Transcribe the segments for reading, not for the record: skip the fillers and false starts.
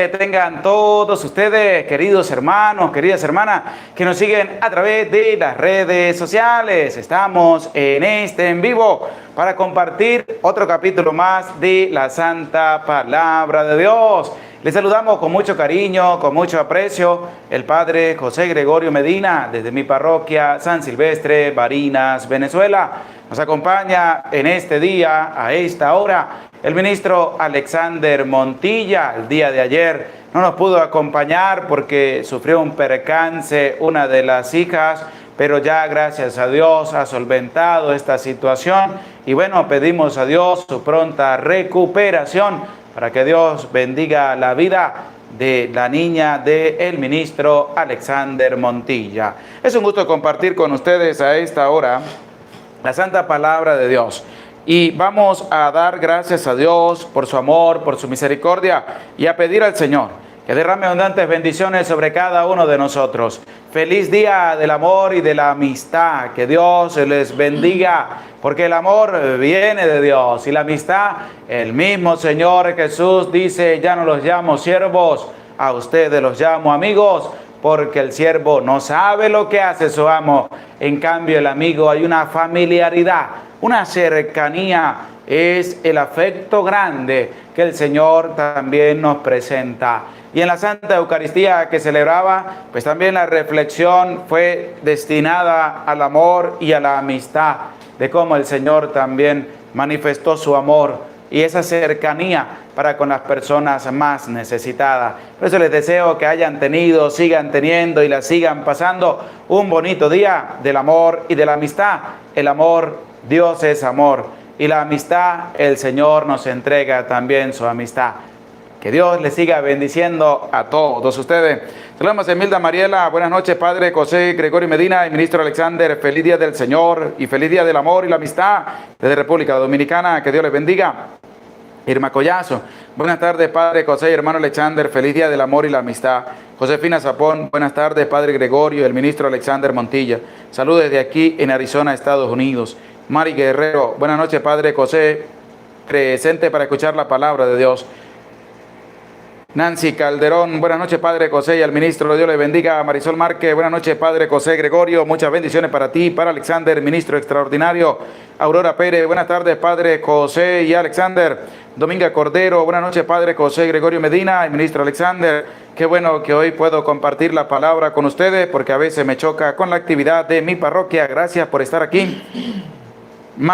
tengan todos ustedes, queridos hermanos, queridas hermanas, que nos siguen a través de las redes sociales. Estamos en vivo para compartir otro capítulo más de la Santa Palabra de Dios. Les saludamos con mucho cariño, con mucho aprecio, el Padre José Gregorio Medina, desde mi parroquia San Silvestre, Barinas, Venezuela. Nos acompaña en este día, a esta hora, el ministro Alexander Montilla. El día de ayer no nos pudo acompañar porque sufrió un percance una de las hijas, pero ya gracias a Dios ha solventado esta situación y bueno, pedimos a Dios su pronta recuperación para que Dios bendiga la vida de la niña del ministro Alexander Montilla. Es un gusto compartir con ustedes a esta hora la Santa Palabra de Dios. Y vamos a dar gracias a Dios por su amor, por su misericordia y a pedir al Señor que derrame abundantes bendiciones sobre cada uno de nosotros. Feliz día del amor y de la amistad. Que Dios les bendiga, porque el amor viene de Dios y la amistad, el mismo Señor Jesús dice: ya no los llamo siervos, a ustedes los llamo amigos, porque el siervo no sabe lo que hace su amo. En cambio, el amigo, hay una familiaridad, una cercanía, es el afecto grande que el Señor también nos presenta. Y en la Santa Eucaristía que celebraba, pues también la reflexión fue destinada al amor y a la amistad, de cómo el Señor también manifestó su amor y esa cercanía para con las personas más necesitadas. Por eso les deseo que hayan tenido, sigan teniendo y la sigan pasando un bonito día del amor y de la amistad. El amor, Dios es amor, y la amistad, el Señor nos entrega también su amistad. Que Dios les siga bendiciendo a todos ustedes. Saludamos a Emilda Mariela. Buenas noches, Padre José Gregorio Medina y Ministro Alexander. Feliz día del Señor y feliz día del amor y la amistad desde República Dominicana. Que Dios les bendiga. Irma Collazo. Buenas tardes, Padre José y hermano Alexander. Feliz día del amor y la amistad. Josefina Zapón. Buenas tardes, Padre Gregorio y el Ministro Alexander Montilla. Saludos desde aquí en Arizona, Estados Unidos. Mari Guerrero. Buenas noches, Padre José. Presente para escuchar la palabra de Dios. Nancy Calderón, buenas noches, Padre José y al ministro, Dios le bendiga. Marisol Márquez, buenas noches, Padre José Gregorio, muchas bendiciones para ti, para Alexander, ministro extraordinario. Aurora Pérez, buenas tardes, Padre José y Alexander. Dominga Cordero, buenas noches, Padre José Gregorio Medina y ministro Alexander. Qué bueno que hoy puedo compartir la palabra con ustedes, porque a veces me choca con la actividad de mi parroquia. Gracias por estar aquí.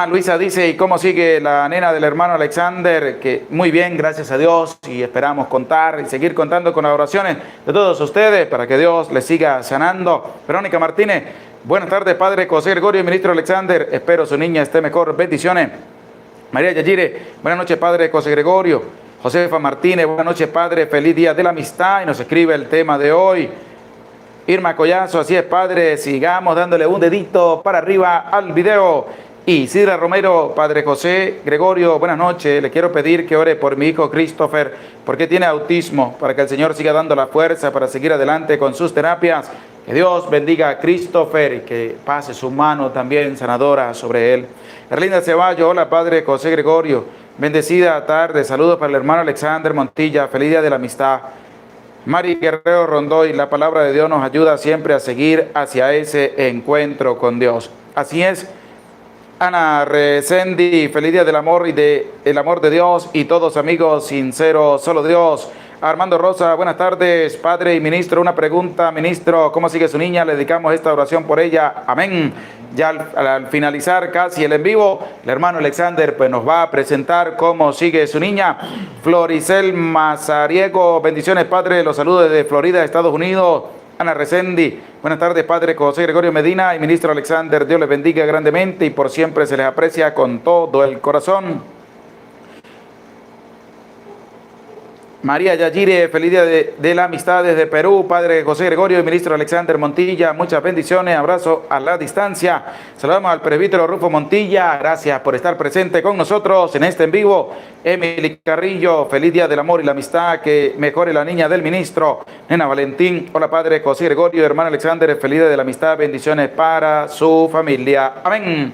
Luisa dice: ¿y cómo sigue la nena del hermano Alexander? Que muy bien, gracias a Dios, y esperamos contar y seguir contando con las oraciones de todos ustedes para que Dios les siga sanando. Verónica Martínez, buenas tardes, Padre José Gregorio y ministro Alexander, espero su niña esté mejor, bendiciones. María Yayire, buenas noches, Padre José Gregorio. Josefa Martínez, buenas noches, Padre, feliz día de la amistad, y nos escribe el tema de hoy. Irma Collazo, así es, Padre, sigamos dándole un dedito para arriba al video. Y Isidra Romero, Padre José Gregorio, buenas noches. Le quiero pedir que ore por mi hijo Christopher, porque tiene autismo, para que el Señor siga dando la fuerza para seguir adelante con sus terapias. Que Dios bendiga a Christopher y que pase su mano también sanadora sobre él. Erlinda Ceballo, hola, Padre José Gregorio. Bendecida tarde, saludos para el hermano Alexander Montilla, feliz día de la amistad. Mari Guerrero Rondoy, la palabra de Dios nos ayuda siempre a seguir hacia ese encuentro con Dios. Así es. Ana Resendi, feliz día del amor y del amor de Dios y todos amigos sinceros, solo Dios. Armando Rosa, buenas tardes, Padre y ministro. Una pregunta, ministro, ¿cómo sigue su niña? Le dedicamos esta oración por ella. Amén. Ya al finalizar casi el en vivo, el hermano Alexander pues nos va a presentar cómo sigue su niña. Floricel Mazariego, bendiciones, Padre, los saludos desde Florida, Estados Unidos. Ana Resendi, buenas tardes, Padre José Gregorio Medina y ministro Alexander, Dios les bendiga grandemente y por siempre se les aprecia con todo el corazón. María Yayire, feliz día de la amistad desde Perú, Padre José Gregorio y ministro Alexander Montilla, muchas bendiciones, abrazo a la distancia. Saludamos al presbítero Rufo Montilla, gracias por estar presente con nosotros en este en vivo. Emily Carrillo, feliz día del amor y la amistad, que mejore la niña del ministro. Nena Valentín, hola, Padre José Gregorio y hermano Alexander, feliz día de la amistad, bendiciones para su familia. Amén.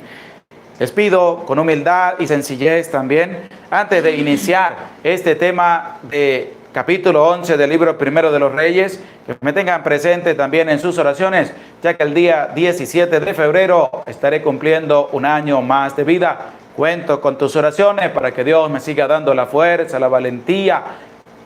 Les pido con humildad y sencillez también, antes de iniciar este tema de capítulo 11 del libro primero de los Reyes, que me tengan presente también en sus oraciones, ya que el día 17 de febrero estaré cumpliendo un año más de vida. Cuento con tus oraciones para que Dios me siga dando la fuerza, la valentía,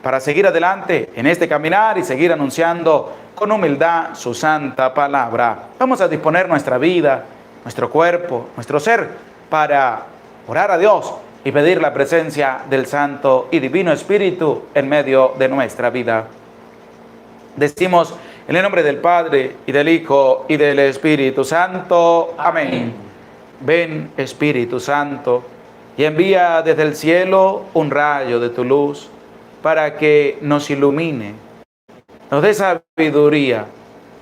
para seguir adelante en este caminar y seguir anunciando con humildad su santa palabra. Vamos a disponer nuestra vida, nuestro cuerpo, nuestro ser, para orar a Dios y pedir la presencia del Santo y Divino Espíritu en medio de nuestra vida. Decimos en el nombre del Padre, y del Hijo, y del Espíritu Santo. Amén. Ven, Espíritu Santo, y envía desde el cielo un rayo de tu luz, para que nos ilumine, nos dé sabiduría,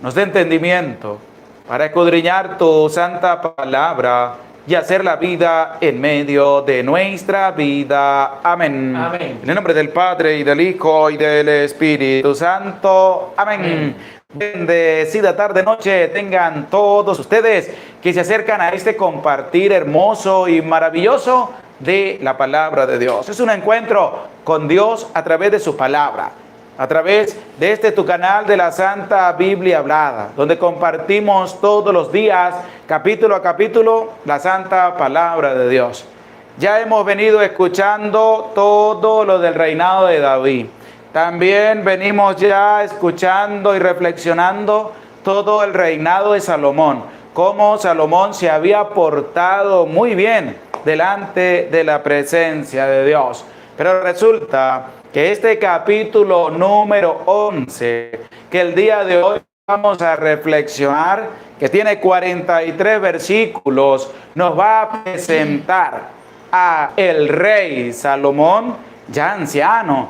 nos dé entendimiento, para escudriñar tu santa palabra y hacer la vida en medio de nuestra vida. Amén. Amén. En el nombre del Padre, y del Hijo, y del Espíritu Santo. Amén. Amén. Bendecida tarde, noche tengan todos ustedes que se acercan a este compartir hermoso y maravilloso de la palabra de Dios. Es un encuentro con Dios a través de su palabra, a través de tu canal de la Santa Biblia Hablada, donde compartimos todos los días, capítulo a capítulo, la Santa Palabra de Dios. Ya hemos venido escuchando todo lo del reinado de David. También venimos ya escuchando y reflexionando todo el reinado de Salomón, cómo Salomón se había portado muy bien delante de la presencia de Dios. Pero resulta que este capítulo número 11, que el día de hoy vamos a reflexionar, que tiene 43 versículos, nos va a presentar a el rey Salomón, ya anciano,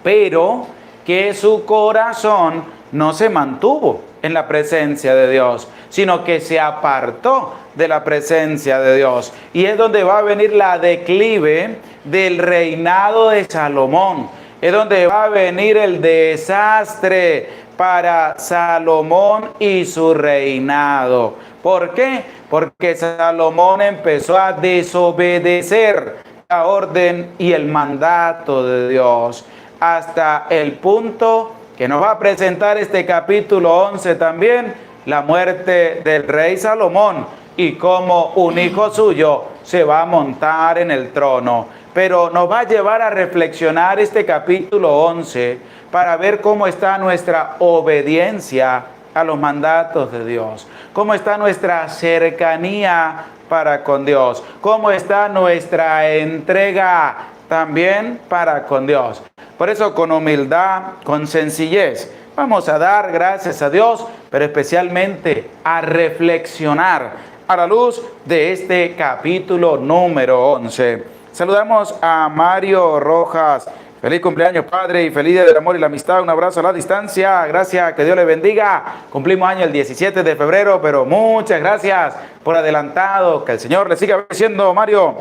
pero que su corazón no se mantuvo en la presencia de Dios, sino que se apartó de la presencia de Dios. Y es donde va a venir la declive del reinado de Salomón. Es donde va a venir el desastre para Salomón y su reinado. ¿Por qué? Porque Salomón empezó a desobedecer la orden y el mandato de Dios, hasta el punto que nos va a presentar este capítulo 11 también, la muerte del rey Salomón y cómo un hijo suyo se va a montar en el trono. Pero nos va a llevar a reflexionar este capítulo 11 para ver cómo está nuestra obediencia a los mandatos de Dios, cómo está nuestra cercanía para con Dios, cómo está nuestra entrega también para con Dios. Por eso, con humildad, con sencillez, vamos a dar gracias a Dios, pero especialmente a reflexionar a la luz de este capítulo número 11. Saludamos a Mario Rojas. Feliz cumpleaños, padre, y feliz día del amor y la amistad. Un abrazo a la distancia. Gracias, que Dios le bendiga. Cumplimos año el 17 de febrero, pero muchas gracias por adelantado. Que el Señor le siga bendiciendo, Mario.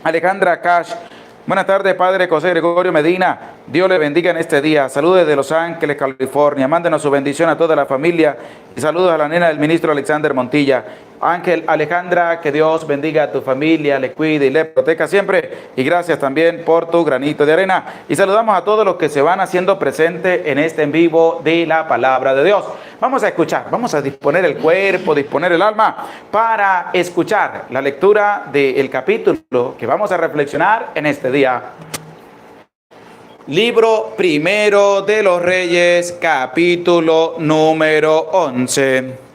Alejandra Cash. Buenas tardes, padre José Gregorio Medina. Dios le bendiga en este día. Saludos desde Los Ángeles, California. Mándenos su bendición a toda la familia. Y saludos a la nena del ministro Alexander Montilla. Ángel, Alejandra, que Dios bendiga a tu familia, le cuide y le proteja siempre. Y gracias también por tu granito de arena. Y saludamos a todos los que se van haciendo presentes en este en vivo de la palabra de Dios. Vamos a escuchar, vamos a disponer el cuerpo, disponer el alma para escuchar la lectura del capítulo que vamos a reflexionar en este día. Libro primero de los Reyes, capítulo número 11.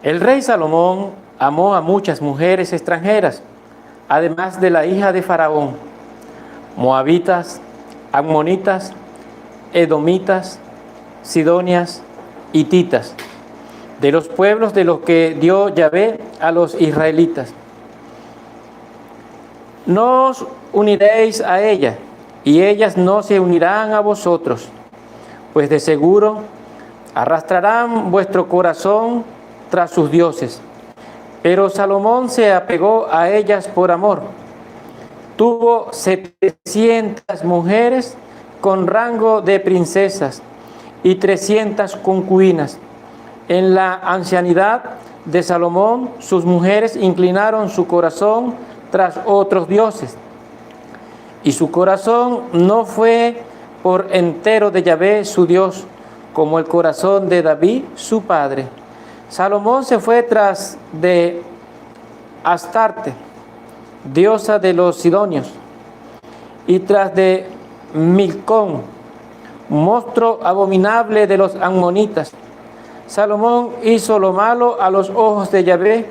El rey Salomón amó a muchas mujeres extranjeras, además de la hija de Faraón, moabitas, amonitas, edomitas, sidonias, hititas, de los pueblos de los que dio Yahvé a los israelitas. No os uniréis a ellas, y ellas no se unirán a vosotros, pues de seguro arrastrarán vuestro corazón tras sus dioses. Pero Salomón se apegó a ellas por amor. Tuvo 700 mujeres con rango de princesas y 300 concubinas. En la ancianidad de Salomón, sus mujeres inclinaron su corazón tras otros dioses. y su corazón no fue por entero de Yahvé su Dios, como el corazón de David su padre. Salomón se fue tras de Astarte, diosa de los sidonios, y tras de Milcón, monstruo abominable de los amonitas. Salomón hizo lo malo a los ojos de Yahvé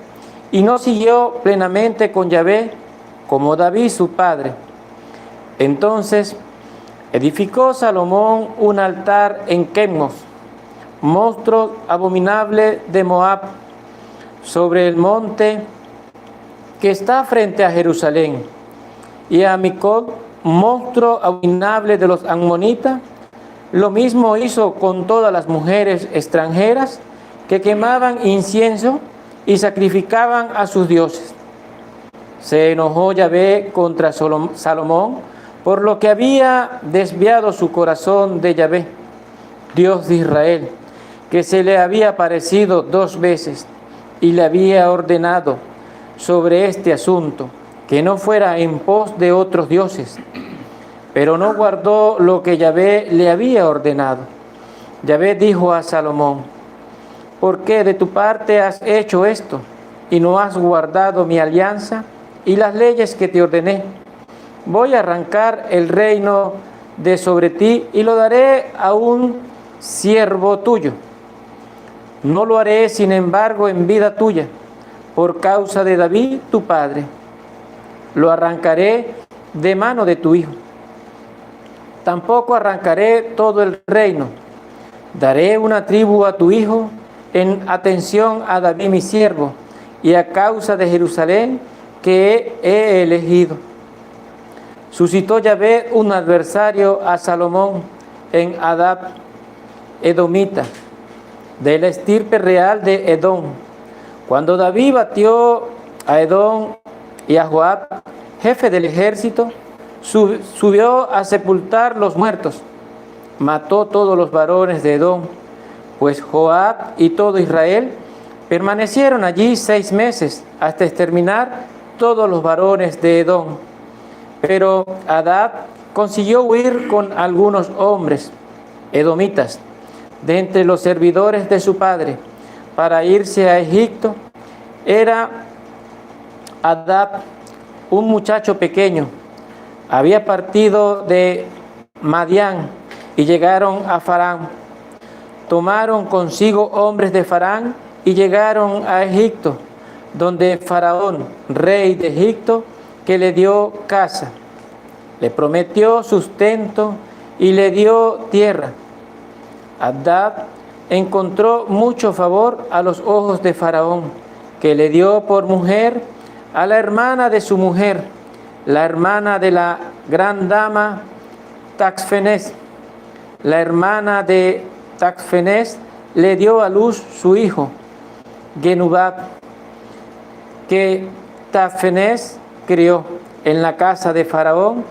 y no siguió plenamente con Yahvé como David su padre. Entonces edificó Salomón un altar en Quemos, monstruo abominable de Moab, sobre el monte que está frente a Jerusalén, y a Micol, monstruo abominable de los amonitas. Lo mismo hizo con todas las mujeres extranjeras que quemaban incienso y sacrificaban a sus dioses. Se enojó Yahvé contra Salomón por lo que había desviado su corazón de Yahvé, Dios de Israel, que se le había aparecido 2 veces y le había ordenado sobre este asunto que no fuera en pos de otros dioses. Pero no guardó lo que Yahvé le había ordenado. Yahvé dijo a Salomón: ¿por qué de tu parte has hecho esto y no has guardado mi alianza y las leyes que te ordené? Voy a arrancar el reino de sobre ti y lo daré a un siervo tuyo. No lo haré, sin embargo, en vida tuya, por causa de David tu padre. Lo arrancaré de mano de tu hijo. Tampoco arrancaré todo el reino. Daré una tribu a tu hijo en atención a David mi siervo y a causa de Jerusalén que he elegido. Suscitó Yahvé un adversario a Salomón en Adad, edomita, de la estirpe real de Edom. Cuando David batió a Edom y a Joab, jefe del ejército, subió a sepultar los muertos. Mató todos los varones de Edom, pues Joab y todo Israel permanecieron allí 6 meses hasta exterminar todos los varones de Edom. Pero Hadad consiguió huir con algunos hombres edomitas de entre los servidores de su padre para irse a Egipto. Era Hadad un muchacho pequeño. Había partido de Madián y llegaron a Farán. Tomaron consigo hombres de Farán y llegaron a Egipto, donde Faraón, rey de Egipto, que le dio casa, le prometió sustento y le dio tierra. Hadad encontró mucho favor a los ojos de Faraón, que le dio por mujer a la hermana de su mujer, la hermana de la gran dama Taxfenés. La hermana de Taxfenés le dio a luz su hijo, Genubab, que Taxfenés crió en la casa de Faraón,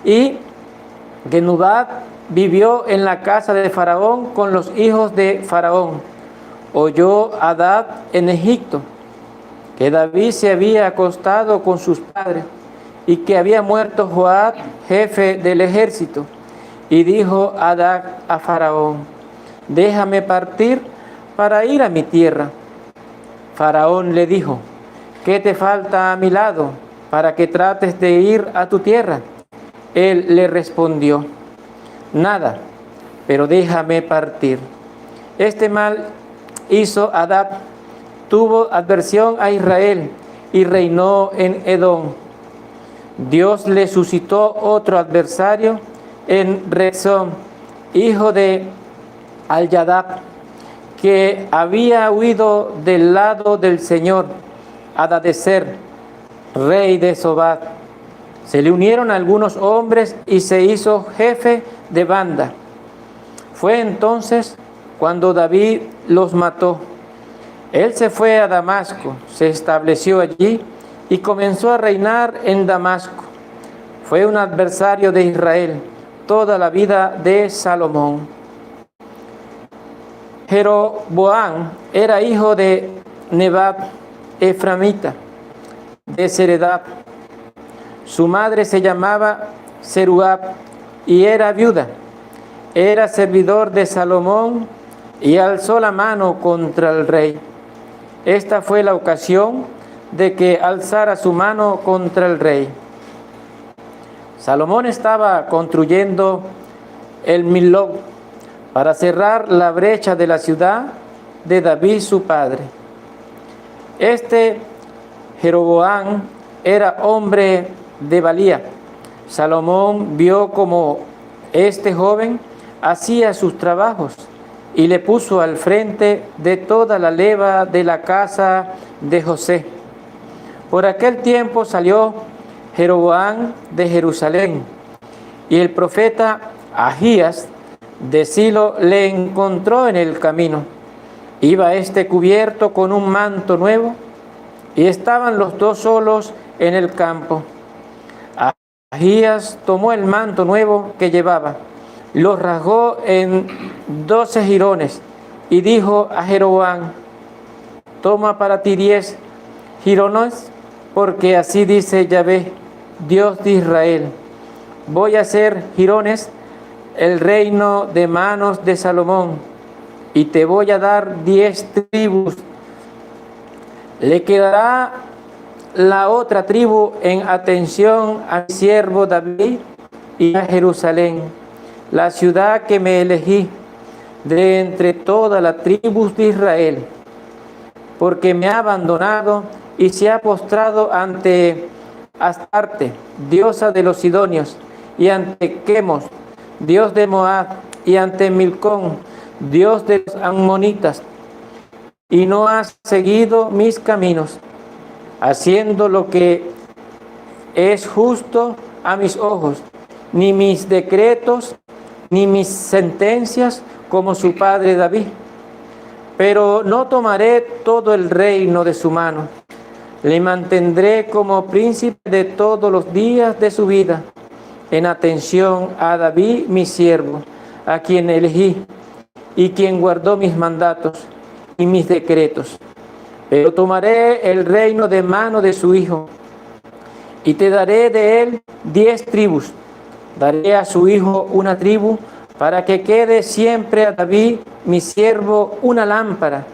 y Genubab vivió en la casa de Faraón con los hijos de Faraón. Oyó Hadad en Egipto que David se había acostado con sus padres y que había muerto Joab, jefe del ejército. Y dijo Hadad a Faraón: déjame partir para ir a mi tierra. Faraón le dijo: ¿qué te falta a mi lado para que trates de ir a tu tierra? Él le respondió: nada, pero déjame partir. Este mal hizo Hadad, tuvo adversión a Israel y reinó en Edom. Dios le suscitó otro adversario en Rezón, hijo de Al-Yadab, que había huido del lado del Señor, Hadadezer, rey de Sobad. Se le unieron algunos hombres y se hizo jefe de banda. Fue entonces cuando David los mató. Él se fue a Damasco, se estableció allí y comenzó a reinar en Damasco. Fue un adversario de Israel toda la vida de Salomón. Jeroboam era hijo de Nebat, eframita, de Seredab. Su madre se llamaba Zeruab, y era viuda. Era servidor de Salomón y alzó la mano contra el rey. Esta fue la ocasión de que alzara su mano contra el rey. Salomón estaba construyendo el Millo para cerrar la brecha de la ciudad de David su padre. Jeroboam era hombre de valía. Salomón vio cómo este joven hacía sus trabajos y le puso al frente de toda la leva de la casa de José. Por aquel tiempo salió Jeroboam de Jerusalén, y el profeta Ahías de Silo le encontró en el camino. Iba cubierto con un manto nuevo, y estaban los dos solos en el campo. Ahías tomó el manto nuevo que llevaba, lo rasgó en 12 jirones, y dijo a Jeroboam: toma para ti 10 jirones, porque así dice Yahvé, Dios de Israel: voy a hacer jirones el reino de manos de Salomón, y te voy a dar 10 tribus. Le quedará la otra tribu en atención a mi siervo David y a Jerusalén, la ciudad que me elegí de entre todas las tribus de Israel, porque me ha abandonado y se ha postrado ante Astarte, diosa de los sidonios, y ante Quemos, dios de Moab, y ante Milcón, dios de los amonitas, y no ha seguido mis caminos, haciendo lo que es justo a mis ojos, ni mis decretos, ni mis sentencias, como su padre David. Pero no tomaré todo el reino de su mano. Le mantendré como príncipe de todos los días de su vida, en atención a David mi siervo, a quien elegí, y quien guardó mis mandatos y mis decretos. Pero tomaré el reino de mano de su hijo, y te daré de él 10 tribus. Daré a su hijo una tribu, para que quede siempre a David mi siervo una lámpara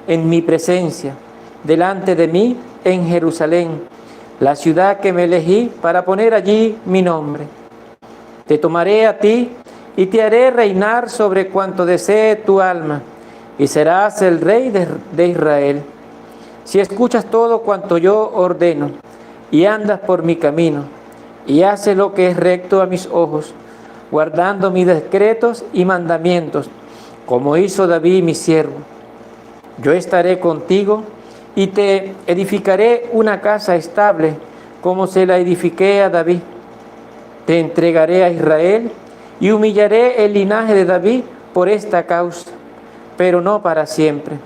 en mi presencia, delante de mí en Jerusalén, la ciudad que me elegí para poner allí mi nombre. Te tomaré a ti y te haré reinar sobre cuanto desee tu alma, y serás el rey de Israel. Si escuchas todo cuanto yo ordeno, y andas por mi camino, y haces lo que es recto a mis ojos, guardando mis decretos y mandamientos, como hizo David mi siervo, yo estaré contigo y te edificaré una casa estable, como se la edifiqué a David. Te entregaré a Israel y humillaré el linaje de David por esta causa, pero no para siempre.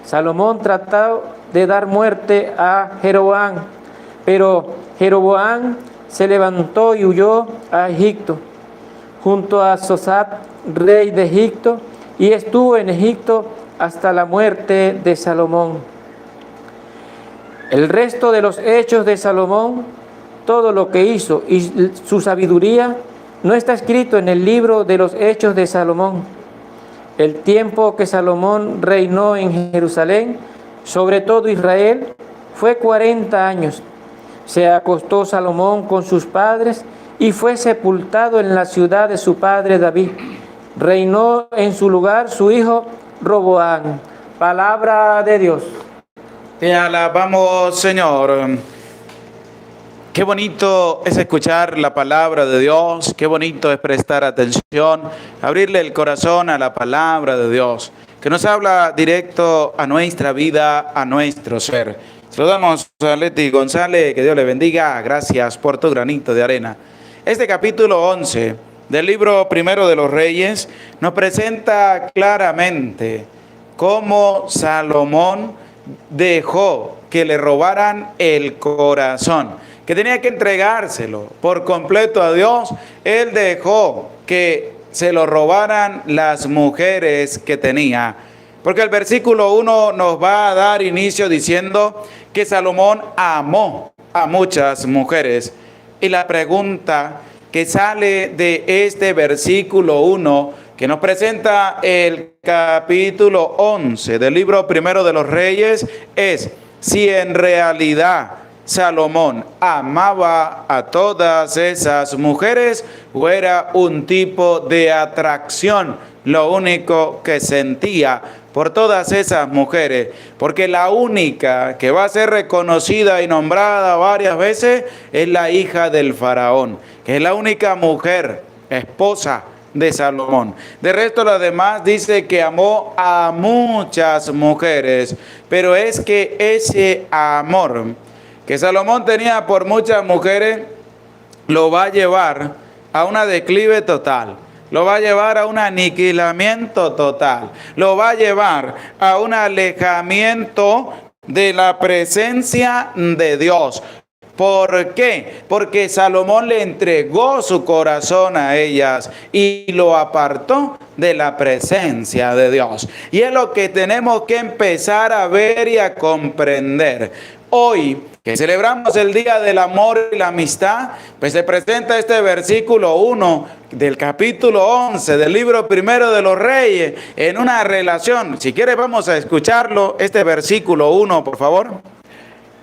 Salomón trató de dar muerte a Jeroboam, pero Jeroboam se levantó y huyó a Egipto, junto a Sosat, rey de Egipto, y estuvo en Egipto hasta la muerte de Salomón. El resto de los hechos de Salomón, todo lo que hizo y su sabiduría, no está escrito en el libro de los hechos de Salomón. El tiempo que Salomón reinó en Jerusalén, sobre todo Israel, fue 40 años. Se acostó Salomón con sus padres y fue sepultado en la ciudad de su padre David. Reinó en su lugar su hijo Roboam. Palabra de Dios. Te alabamos, Señor. Qué bonito es escuchar la palabra de Dios, qué bonito es prestar atención, abrirle el corazón a la palabra de Dios, que nos habla directo a nuestra vida, a nuestro ser. Saludamos a Leti González, que Dios le bendiga, gracias por tu granito de arena. Este capítulo 11 del libro primero de los Reyes nos presenta claramente cómo Salomón dejó que le robaran el corazón, que tenía que entregárselo por completo a Dios. Él dejó que se lo robaran las mujeres que tenía, porque el versículo 1 nos va a dar inicio diciendo que Salomón amó a muchas mujeres. Y la pregunta que sale de este versículo 1 que nos presenta el capítulo 11 del libro primero de los Reyes es si en realidad Salomón amaba a todas esas mujeres o era un tipo de atracción, lo único que sentía por todas esas mujeres, porque la única que va a ser reconocida y nombrada varias veces es la hija del faraón, que es la única mujer, esposa de Salomón. De resto, lo demás dice que amó a muchas mujeres, pero es que ese amor que Salomón tenía por muchas mujeres lo va a llevar a una declive total. Lo va a llevar a un aniquilamiento total. Lo va a llevar a un alejamiento de la presencia de Dios. ¿Por qué? Porque Salomón le entregó su corazón a ellas y lo apartó de la presencia de Dios. Y es lo que tenemos que empezar a ver y a comprender. Hoy, que celebramos el Día del Amor y la Amistad, pues se presenta este versículo 1 del capítulo 11 del libro primero de los Reyes en una relación. Si quieres vamos a escucharlo, este versículo 1, por favor.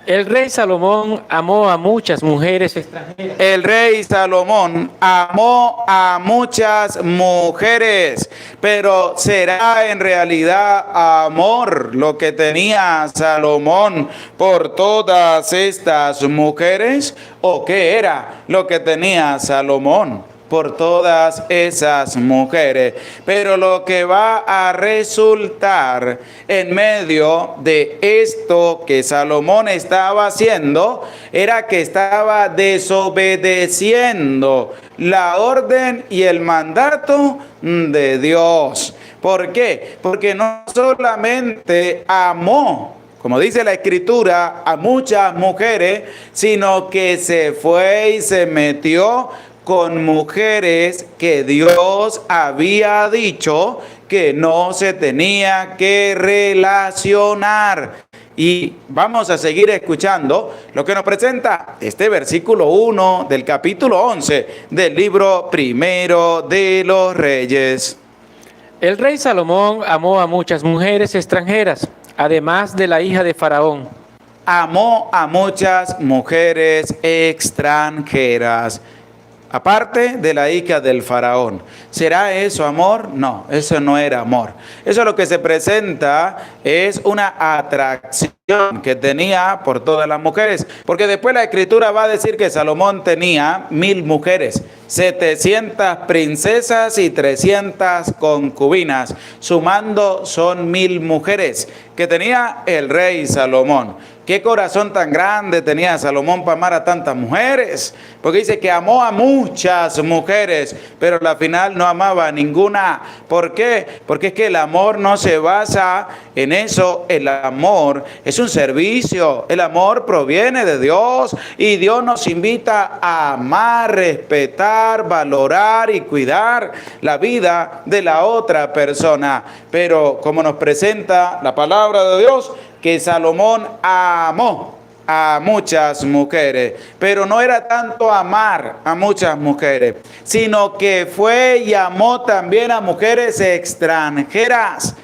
El rey Salomón amó a muchas mujeres extranjeras. El rey Salomón amó a muchas mujeres, pero ¿será en realidad amor lo que tenía Salomón por todas estas mujeres? ¿O qué era lo que tenía Salomón por todas esas mujeres? Pero lo que va a resultar en medio de esto que Salomón estaba haciendo era que estaba desobedeciendo la orden y el mandato de Dios. ¿Por qué? Porque no solamente amó, como dice la Escritura, a muchas mujeres, sino que se fue y se metió con mujeres que Dios había dicho que no se tenía que relacionar. Y vamos a seguir escuchando lo que nos presenta este versículo 1 del capítulo 11 del libro primero de los Reyes. El rey Salomón amó a muchas mujeres extranjeras, además de la hija de Faraón. Amó a muchas mujeres extranjeras, aparte de la hija del faraón. ¿Será eso amor? No, eso no era amor. Eso lo que se presenta es una atracción que tenía por todas las mujeres. Porque después la Escritura va a decir que Salomón tenía 1000 mujeres, 700 princesas y 300 concubinas. Sumando son 1000 mujeres que tenía el rey Salomón. ¿Qué corazón tan grande tenía Salomón para amar a tantas mujeres? Porque dice que amó a muchas mujeres, pero al final no amaba a ninguna. ¿Por qué? Porque es que el amor no se basa en eso. El amor es un servicio. El amor proviene de Dios y Dios nos invita a amar, respetar, valorar y cuidar la vida de la otra persona. Pero como nos presenta la palabra de Dios, que Salomón amó a muchas mujeres, pero no era tanto amar a muchas mujeres, sino que fue y amó también a mujeres extranjeras,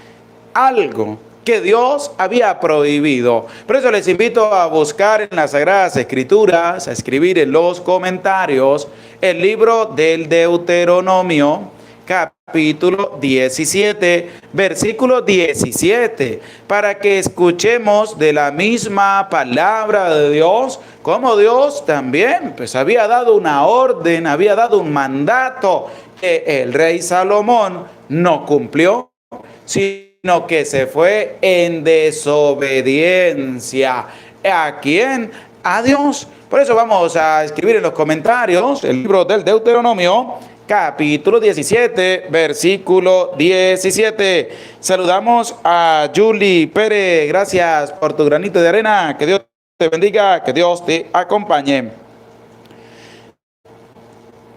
algo que Dios había prohibido. Por eso les invito a buscar en las Sagradas Escrituras, a escribir en los comentarios el libro del Deuteronomio, capítulo 17, versículo 17, para que escuchemos de la misma palabra de Dios, como Dios también pues había dado una orden, había dado un mandato que el rey Salomón no cumplió, sino que se fue en desobediencia. ¿A quién? A Dios. Por eso vamos a escribir en los comentarios el libro del Deuteronomio, capítulo 17, versículo 17. Saludamos a Julie Pérez. Gracias por tu granito de arena. Que Dios te bendiga, que Dios te acompañe.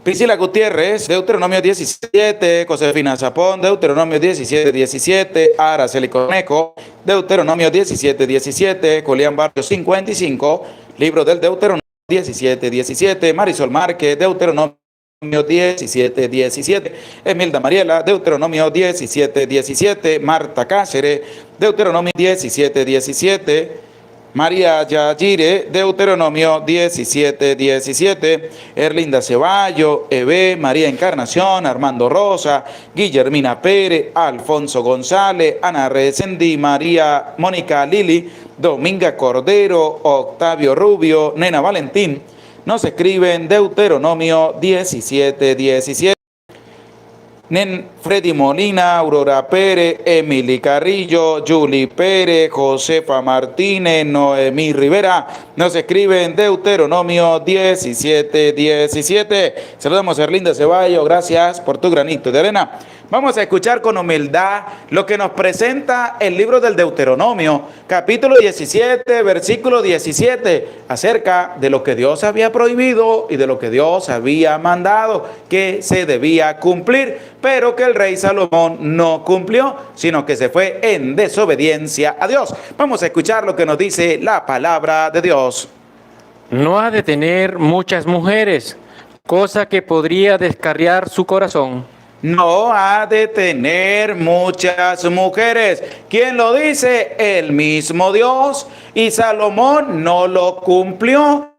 Priscila Gutiérrez, Deuteronomio 17, Josefina Zapón, Deuteronomio 17, 17, Araceli Conejo, Deuteronomio 17, 17, Julián Barrio 55, libro del Deuteronomio 17, 17, Marisol Márquez, Deuteronomio 17, 17. Emilda Mariela, Deuteronomio 17, 17. Marta Cáceres, Deuteronomio 17, 17. María Yayire, Deuteronomio 17, 17. Erlinda Ceballo, Eve, María Encarnación, Armando Rosa, Guillermina Pérez, Alfonso González, Ana Resendi, María Mónica Lili, Dominga Cordero, Octavio Rubio, Nena Valentín. Nos escriben Deuteronomio 17, 17. Freddy Molina, Aurora Pérez, Emily Carrillo, Julie Pérez, Josefa Martínez, Noemí Rivera. Nos escriben Deuteronomio 17, 17. Saludamos a Erlinda Ceballo, gracias por tu granito de arena. Vamos a escuchar con humildad lo que nos presenta el libro del Deuteronomio, capítulo 17, versículo 17, acerca de lo que Dios había prohibido y de lo que Dios había mandado que se debía cumplir, pero que el rey Salomón no cumplió, sino que se fue en desobediencia a Dios. Vamos a escuchar lo que nos dice la palabra de Dios. No ha de tener muchas mujeres, cosa que podría descarriar su corazón. No ha de tener muchas mujeres. ¿Quién lo dice? El mismo Dios. Y Salomón no lo cumplió,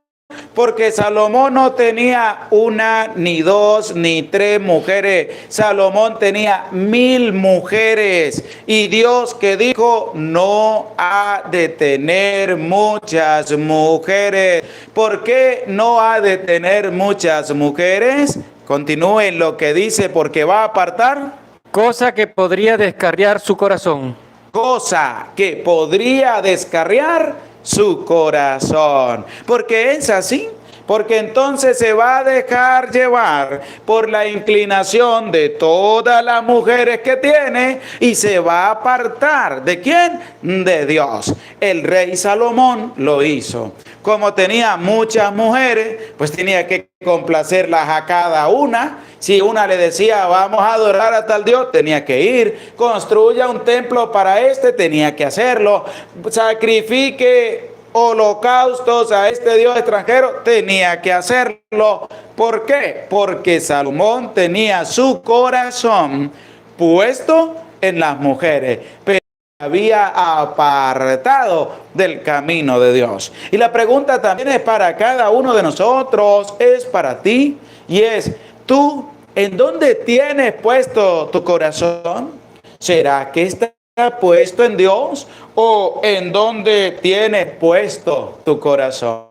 porque Salomón no tenía una, ni dos, ni tres mujeres. Salomón tenía 1000 mujeres. Y Dios que dijo, no ha de tener muchas mujeres. ¿Por qué no ha de tener muchas mujeres? Continúe lo que dice, porque va a apartar. Cosa que podría descarriar su corazón. Cosa que podría descarriar su corazón. Porque es así. Porque entonces se va a dejar llevar por la inclinación de todas las mujeres que tiene y se va a apartar. ¿De quién? De Dios. El rey Salomón lo hizo. Como tenía muchas mujeres, pues tenía que complacerlas a cada una. Si una le decía, vamos a adorar a tal Dios, tenía que ir. Construya un templo para tenía que hacerlo. Sacrifique holocaustos a este Dios extranjero, tenía que hacerlo. ¿Por qué? Porque Salomón tenía su corazón puesto en las mujeres, pero había apartado del camino de Dios. Y la pregunta también es para cada uno de nosotros, es para ti, y es, ¿tú en dónde tienes puesto tu corazón? ¿Será que está puesto en Dios o en dónde tienes puesto tu corazón?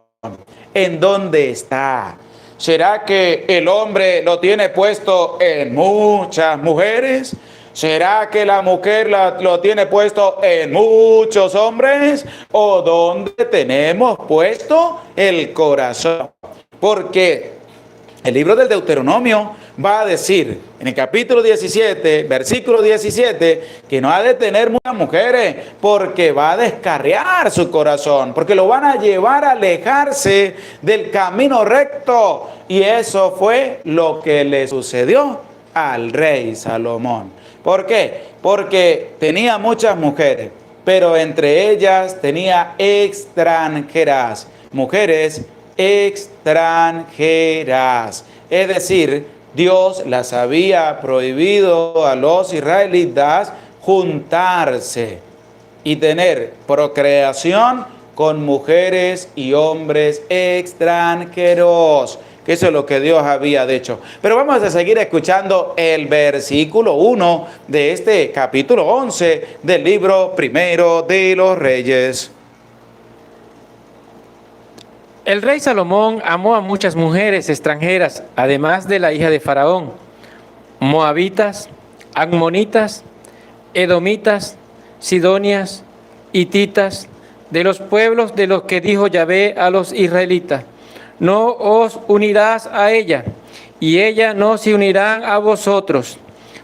¿En dónde está? ¿Será que el hombre lo tiene puesto en muchas mujeres? ¿Será que la mujer lo tiene puesto en muchos hombres? ¿O dónde tenemos puesto el corazón? Porque el libro del Deuteronomio va a decir en el capítulo 17, versículo 17, que no ha de tener muchas mujeres porque va a descarriar su corazón, porque lo van a llevar a alejarse del camino recto. Y eso fue lo que le sucedió al rey Salomón. ¿Por qué? Porque tenía muchas mujeres, pero entre ellas tenía extranjeras, mujeres extranjeras. Es decir, Dios las había prohibido a los israelitas juntarse y tener procreación con mujeres y hombres extranjeros, que eso es lo que Dios había dicho. Pero vamos a seguir escuchando el versículo 1 de este capítulo 11 del libro primero de los Reyes. El rey Salomón amó a muchas mujeres extranjeras, además de la hija de Faraón, moabitas, amonitas, edomitas, sidonias, hititas, de los pueblos de los que dijo Yahvé a los israelitas: no os unirás a ella, y ella no se unirán a vosotros,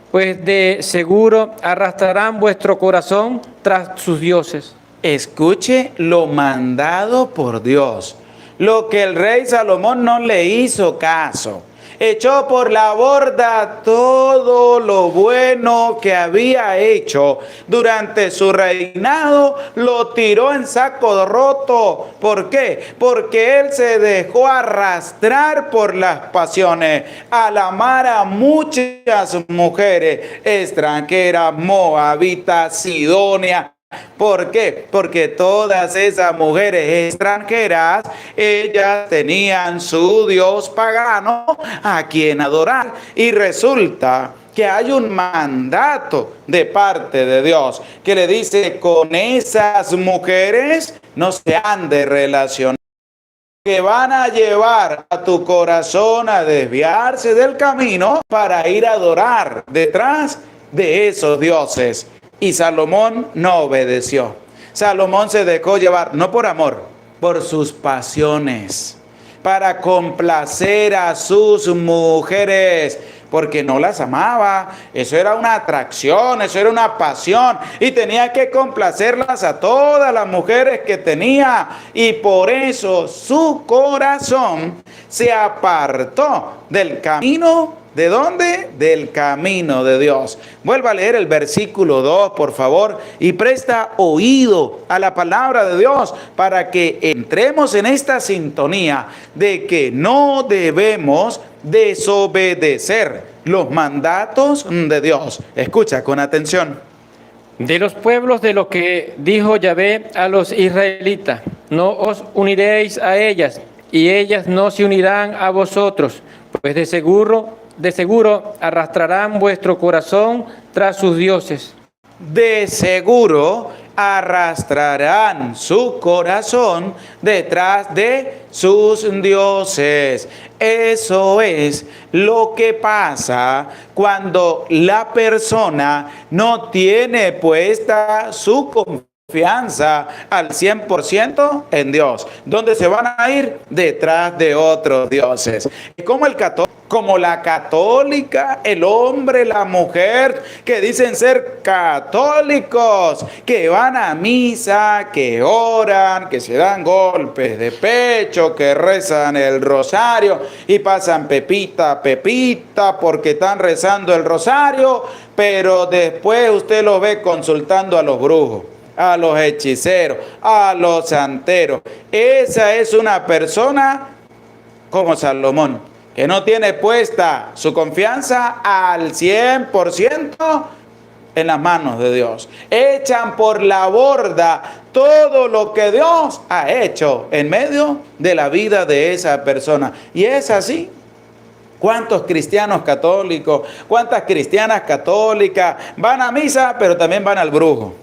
pues de seguro arrastrarán vuestro corazón tras sus dioses. Escuche lo mandado por Dios. Lo que el rey Salomón no le hizo caso. echó por la borda todo lo bueno que había hecho durante su reinado, lo tiró en saco roto. ¿Por qué? Porque él se dejó arrastrar por las pasiones, al amar a muchas mujeres extranjeras, moabitas, sidonias. ¿Por qué? Porque todas esas mujeres extranjeras, ellas tenían su dios pagano a quien adorar. Y resulta que hay un mandato de parte de Dios que le dice: con esas mujeres no se han de relacionar, que van a llevar a tu corazón a desviarse del camino para ir a adorar detrás de esos dioses. Y Salomón no obedeció. Salomón se dejó llevar, no por amor, por sus pasiones, para complacer a sus mujeres, porque no las amaba. Eso era una atracción, eso era una pasión, y tenía que complacerlas a todas las mujeres que tenía, y por eso su corazón se apartó del camino. ¿De dónde? Del camino de Dios. Vuelva a leer el versículo 2, por favor, y presta oído a la palabra de Dios para que entremos en esta sintonía de que no debemos desobedecer los mandatos de Dios. Escucha con atención. De los pueblos de lo que dijo Yahvé a los israelitas, no os uniréis a ellas, y ellas no se unirán a vosotros, pues de seguro arrastrarán vuestro corazón tras sus dioses. De seguro arrastrarán su corazón detrás de sus dioses. Eso es lo que pasa cuando la persona no tiene puesta su confianza al 100% en Dios. ¿Dónde se van a ir? Detrás de otros dioses. Como la católica, el hombre, la mujer, que dicen ser católicos, que van a misa, que oran, que se dan golpes de pecho, que rezan el rosario y pasan pepita, pepita, porque están rezando el rosario, pero después usted lo ve consultando a los brujos, a los hechiceros, a los santeros. Esa es una persona como Salomón, que no tiene puesta su confianza al 100% en las manos de Dios. Echan por la borda todo lo que Dios ha hecho en medio de la vida de esa persona. Y es así. ¿Cuántos cristianos católicos, cuántas cristianas católicas van a misa, pero también van al brujo?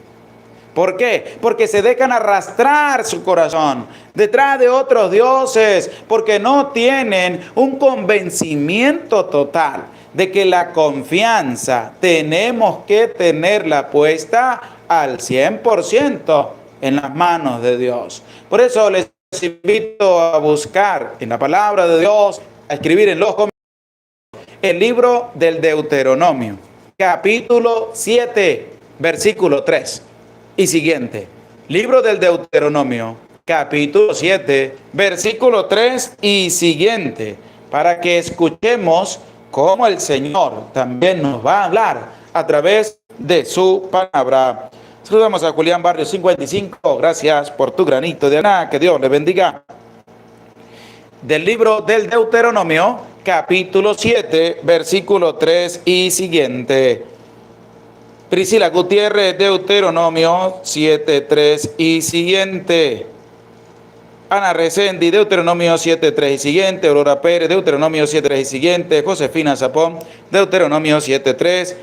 ¿Por qué? Porque se dejan arrastrar su corazón detrás de otros dioses, porque no tienen un convencimiento total de que la confianza tenemos que tenerla puesta al 100% en las manos de Dios. Por eso les invito a buscar en la palabra de Dios, a escribir en los comentarios el libro del Deuteronomio, capítulo 7, versículo 3. Y siguiente. Libro del Deuteronomio, capítulo 7, versículo 3 y siguiente, para que escuchemos cómo el Señor también nos va a hablar a través de su palabra. Saludamos a Julián Barrio 55. Gracias por tu granito de arena. Que Dios le bendiga. Del libro del Deuteronomio, capítulo 7, versículo 3 y siguiente. Priscila Gutiérrez, Deuteronomio 7:3 y siguiente. Ana Resendi, Deuteronomio 7:3 y siguiente. Aurora Pérez, Deuteronomio 7:3 y siguiente. Josefina Zapón, Deuteronomio 7:3.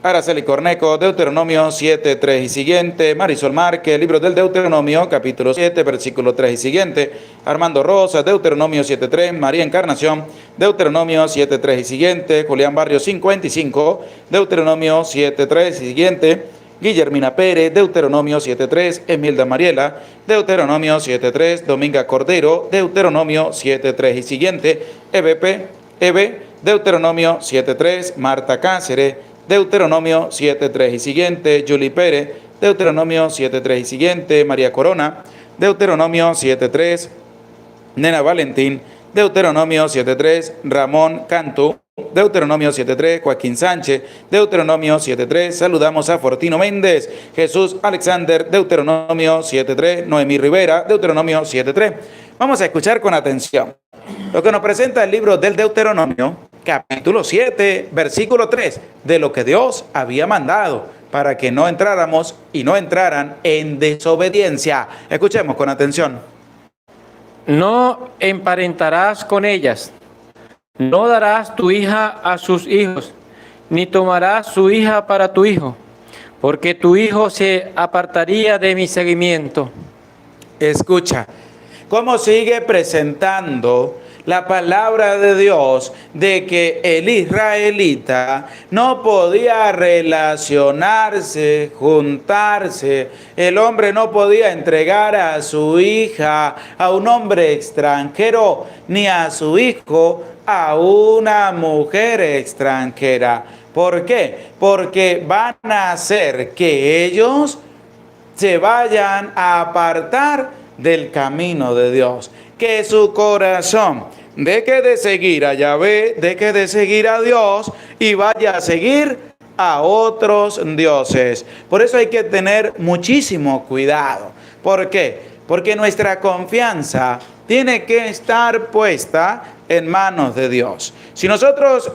Araceli Corneco, Deuteronomio 7:3 y siguiente. Marisol Márquez, libro del Deuteronomio, capítulo 7, versículo 3 y siguiente. Armando Rosa, Deuteronomio 7:3. María Encarnación, Deuteronomio 7:3 y siguiente. Julián Barrio 55, Deuteronomio 7:3 y siguiente. Guillermina Pérez, Deuteronomio 7:3. Emilda Mariela, Deuteronomio 7:3. Dominga Cordero, Deuteronomio 7:3 y siguiente. Eve, Deuteronomio 7:3. Marta Cáceres, Deuteronomio 7:3 y siguiente. Julie Pérez, Deuteronomio 7:3 y siguiente. María Corona, Deuteronomio 7:3. Nena Valentín, Deuteronomio 7.3, Ramón Cantú. Deuteronomio 7.3, Joaquín Sánchez. Deuteronomio 7.3, saludamos a Fortino Méndez. Jesús Alexander. Deuteronomio 7.3, Noemí Rivera. Deuteronomio 7.3. Vamos a escuchar con atención lo que nos presenta el libro del Deuteronomio, capítulo 7, versículo 3, de lo que Dios había mandado para que no entráramos y no entraran en desobediencia. Escuchemos con atención. No emparentarás con ellas, no darás tu hija a sus hijos, ni tomarás su hija para tu hijo, porque tu hijo se apartaría de mi seguimiento. Escucha cómo sigue presentando la palabra de Dios de que el israelita no podía relacionarse, juntarse, el hombre no podía entregar a su hija a un hombre extranjero, ni a su hijo a una mujer extranjera. ¿Por qué? Porque van a hacer que ellos se vayan a apartar del camino de Dios. Que su corazón deje de seguir a Yahvé, deje de seguir a Dios y vaya a seguir a otros dioses. Por eso hay que tener muchísimo cuidado. ¿Por qué? Porque nuestra confianza tiene que estar puesta en manos de Dios. Si nosotros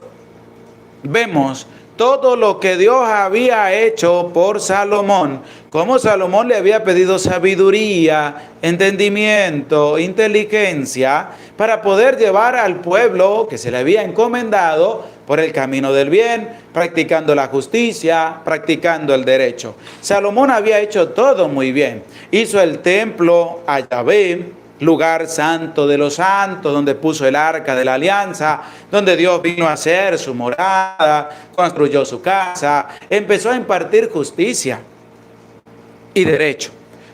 vemos todo lo que Dios había hecho por Salomón, como Salomón le había pedido sabiduría, entendimiento, inteligencia, para poder llevar al pueblo que se le había encomendado por el camino del bien, practicando la justicia, practicando el derecho. Salomón había hecho todo muy bien. Hizo el templo a Yahvé, lugar santo de los santos, donde puso el arca de la alianza, donde Dios vino a hacer su morada, construyó su casa, empezó a impartir justicia y derecho.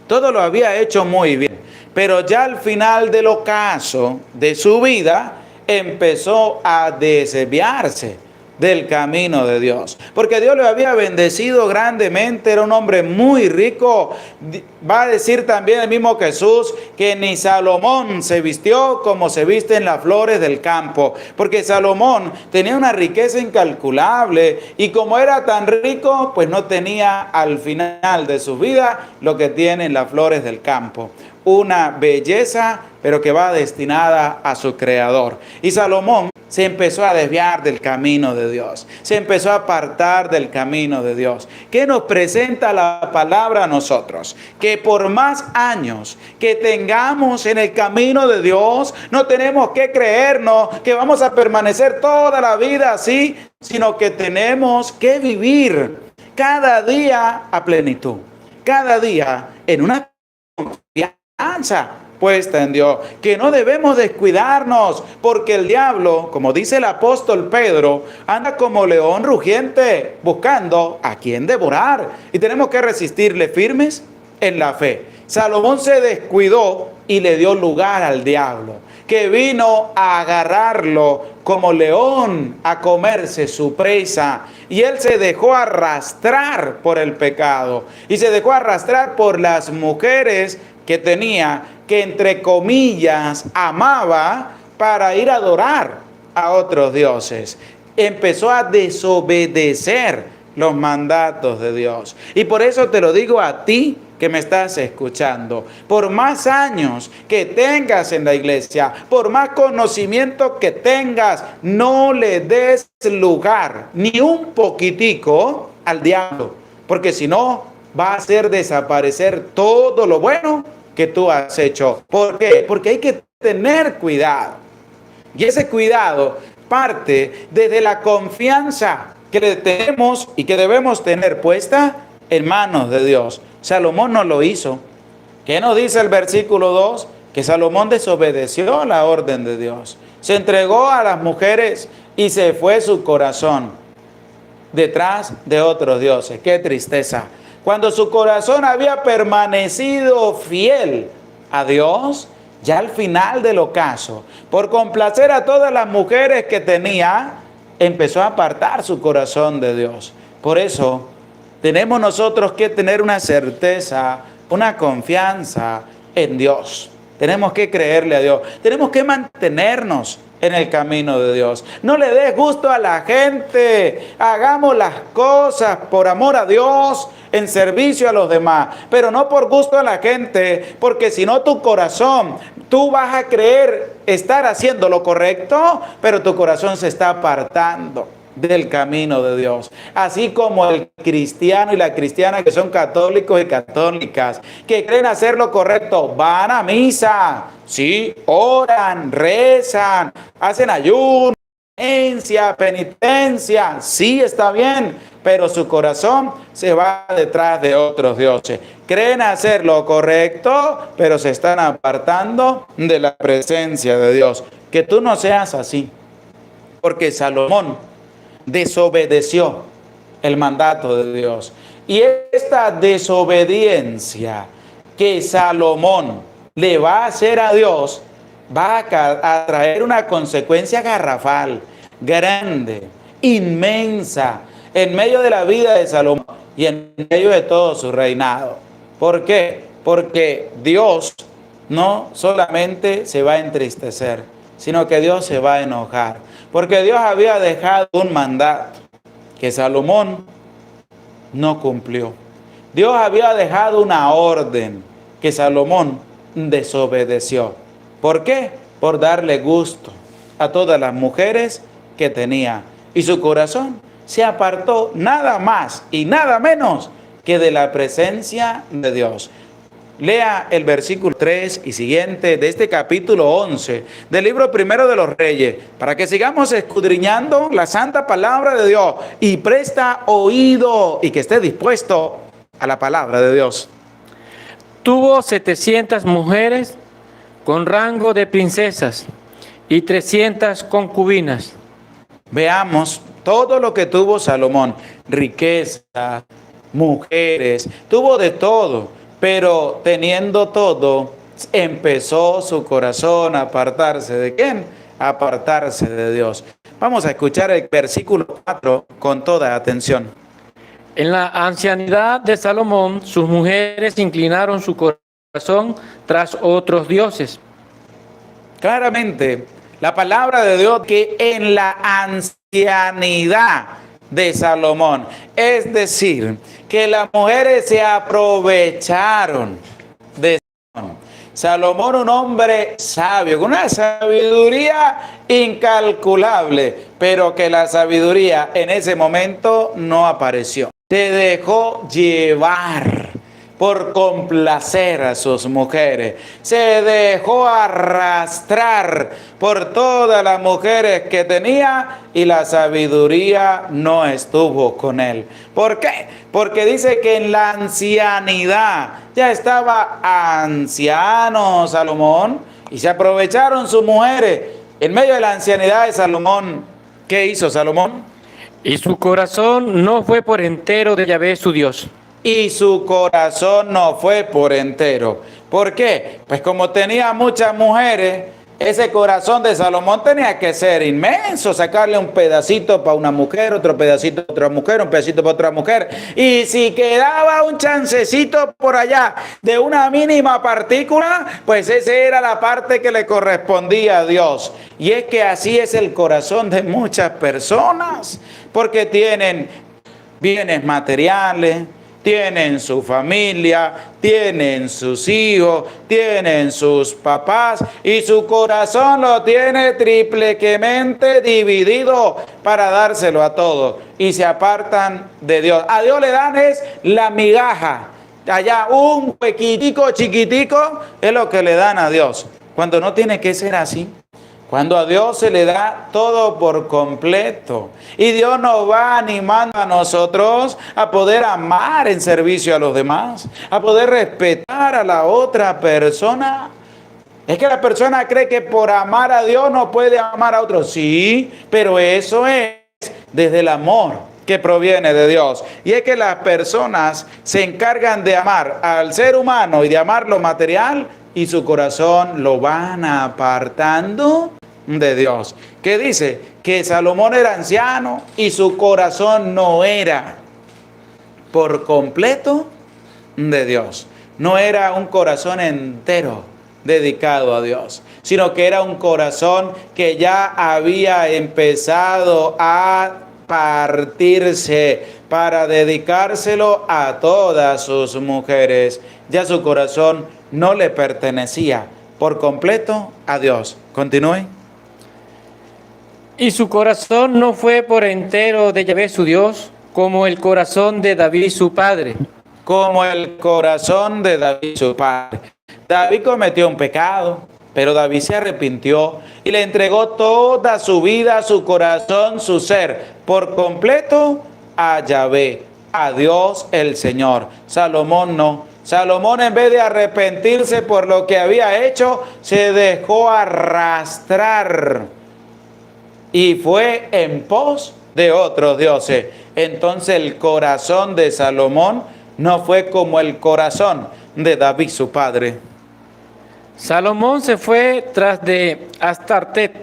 Todo lo había hecho muy bien, pero ya al final del ocaso de su vida empezó a desviarse del camino de Dios, porque Dios lo había bendecido grandemente, era un hombre muy rico. Va a decir también el mismo Jesús que ni Salomón se vistió como se visten las flores del campo, porque Salomón tenía una riqueza incalculable y como era tan rico, pues no tenía al final de su vida lo que tienen las flores del campo. Una belleza, pero que va destinada a su creador. Y Salomón se empezó a desviar del camino de Dios, se empezó a apartar del camino de Dios. ¿Qué nos presenta la palabra a nosotros? Que por más años que tengamos en el camino de Dios, no tenemos que creernos que vamos a permanecer toda la vida así, sino que tenemos que vivir cada día a plenitud, cada día en una confianza puesta en Dios, que no debemos descuidarnos, porque el diablo, como dice el apóstol Pedro, anda como león rugiente buscando a quien devorar, y tenemos que resistirle firmes en la fe. Salomón se descuidó y le dio lugar al diablo, que vino a agarrarlo como león a comerse su presa, y él se dejó arrastrar por el pecado y se dejó arrastrar por las mujeres que tenía, que entre comillas amaba, para ir a adorar a otros dioses. Empezó a desobedecer los mandatos de Dios. Y por eso te lo digo a ti que me estás escuchando, por más años que tengas en la iglesia, por más conocimiento que tengas, no le des lugar ni un poquitico al diablo, porque si no va a hacer desaparecer todo lo bueno que tú has hecho. ¿Por qué? Porque hay que tener cuidado. Y ese cuidado parte desde la confianza que le tenemos y que debemos tener puesta en manos de Dios. Salomón no lo hizo. ¿Qué nos dice el versículo 2? Que Salomón desobedeció la orden de Dios. Se entregó a las mujeres y se fue su corazón detrás de otros dioses. ¡Qué tristeza! Cuando su corazón había permanecido fiel a Dios, ya al final del ocaso, por complacer a todas las mujeres que tenía, empezó a apartar su corazón de Dios. Por eso, tenemos nosotros que tener una certeza, una confianza en Dios. Tenemos que creerle a Dios. Tenemos que mantenernos en el camino de Dios. No le des gusto a la gente. Hagamos las cosas por amor a Dios, en servicio a los demás, pero no por gusto a la gente, porque si no tu corazón, tú vas a creer estar haciendo lo correcto, pero tu corazón se está apartando del camino de Dios. Así como el cristiano y la cristiana que son católicos y católicas, que creen hacer lo correcto, van a misa, sí, oran, rezan, hacen ayuno, penitencia, sí está bien, pero su corazón se va detrás de otros dioses. Creen hacer lo correcto, pero se están apartando de la presencia de Dios. Que tú no seas así, porque Salomón desobedeció el mandato de Dios. Y esta desobediencia que Salomón le va a hacer a Dios va a traer una consecuencia garrafal, grande, inmensa, en medio de la vida de Salomón y en medio de todo su reinado. ¿Por qué? Porque Dios no solamente se va a entristecer, sino que Dios se va a enojar. Porque Dios había dejado un mandato que Salomón no cumplió. Dios había dejado una orden que Salomón desobedeció. ¿Por qué? Por darle gusto a todas las mujeres que tenía. Y su corazón se apartó nada más y nada menos que de la presencia de Dios. Lea el versículo 3 y siguiente de este capítulo 11 del libro primero de los Reyes, para que sigamos escudriñando la santa palabra de Dios, y presta oído y que esté dispuesto a la palabra de Dios. Tuvo 700 mujeres con rango de princesas y 300 concubinas. Veamos todo lo que tuvo Salomón: riqueza, mujeres, tuvo de todo. Pero teniendo todo, empezó su corazón a apartarse ¿de quién? A apartarse de Dios. Vamos a escuchar el versículo 4 con toda atención. En la ancianidad de Salomón, sus mujeres inclinaron su corazón tras otros dioses. Claramente, la palabra de Dios que en la ancianidad de Salomón, es decir, que las mujeres se aprovecharon de Salomón. Salomón, un hombre sabio, con una sabiduría incalculable, pero que la sabiduría en ese momento no apareció. Se dejó llevar por complacer a sus mujeres. Se dejó arrastrar por todas las mujeres que tenía y la sabiduría no estuvo con él. ¿Por qué? Porque dice que en la ancianidad ya estaba anciano Salomón y se aprovecharon sus mujeres. En medio de la ancianidad de Salomón, ¿qué hizo Salomón? Y su corazón no fue por entero de Yahvé su Dios. Y su corazón no fue por entero. ¿Por qué? Pues como tenía muchas mujeres, ese corazón de Salomón tenía que ser inmenso, sacarle un pedacito para una mujer, otro pedacito para otra mujer, un pedacito para otra mujer. Y si quedaba un chancecito por allá de una mínima partícula, pues esa era la parte que le correspondía a Dios. Y es que así es el corazón de muchas personas, porque tienen bienes materiales, tienen su familia, tienen sus hijos, tienen sus papás y su corazón lo tiene triplemente dividido para dárselo a todos y se apartan de Dios. A Dios le dan es la migaja, allá un huequitico chiquitico es lo que le dan a Dios, cuando no tiene que ser así. Cuando a Dios se le da todo por completo y Dios nos va animando a nosotros a poder amar en servicio a los demás, a poder respetar a la otra persona. Es que la persona cree que por amar a Dios no puede amar a otros. Sí, pero eso es desde el amor que proviene de Dios. Y es que las personas se encargan de amar al ser humano y de amar lo material y su corazón lo van apartando de Dios. ¿Qué dice? Que Salomón era anciano y su corazón no era por completo de Dios. No era un corazón entero dedicado a Dios, sino que era un corazón que ya había empezado a partirse para dedicárselo a todas sus mujeres. Ya su corazón no le pertenecía por completo a Dios. Continúe. Y su corazón no fue por entero de Yahvé su Dios, como el corazón de David su padre. Como el corazón de David su padre. David cometió un pecado, pero David se arrepintió y le entregó toda su vida, su corazón, su ser, por completo a Yahvé, a Dios el Señor. Salomón no. Salomón, en vez de arrepentirse por lo que había hecho, se dejó arrastrar y fue en pos de otros dioses. Entonces el corazón de Salomón no fue como el corazón de David su padre. Salomón se fue tras de Astartet,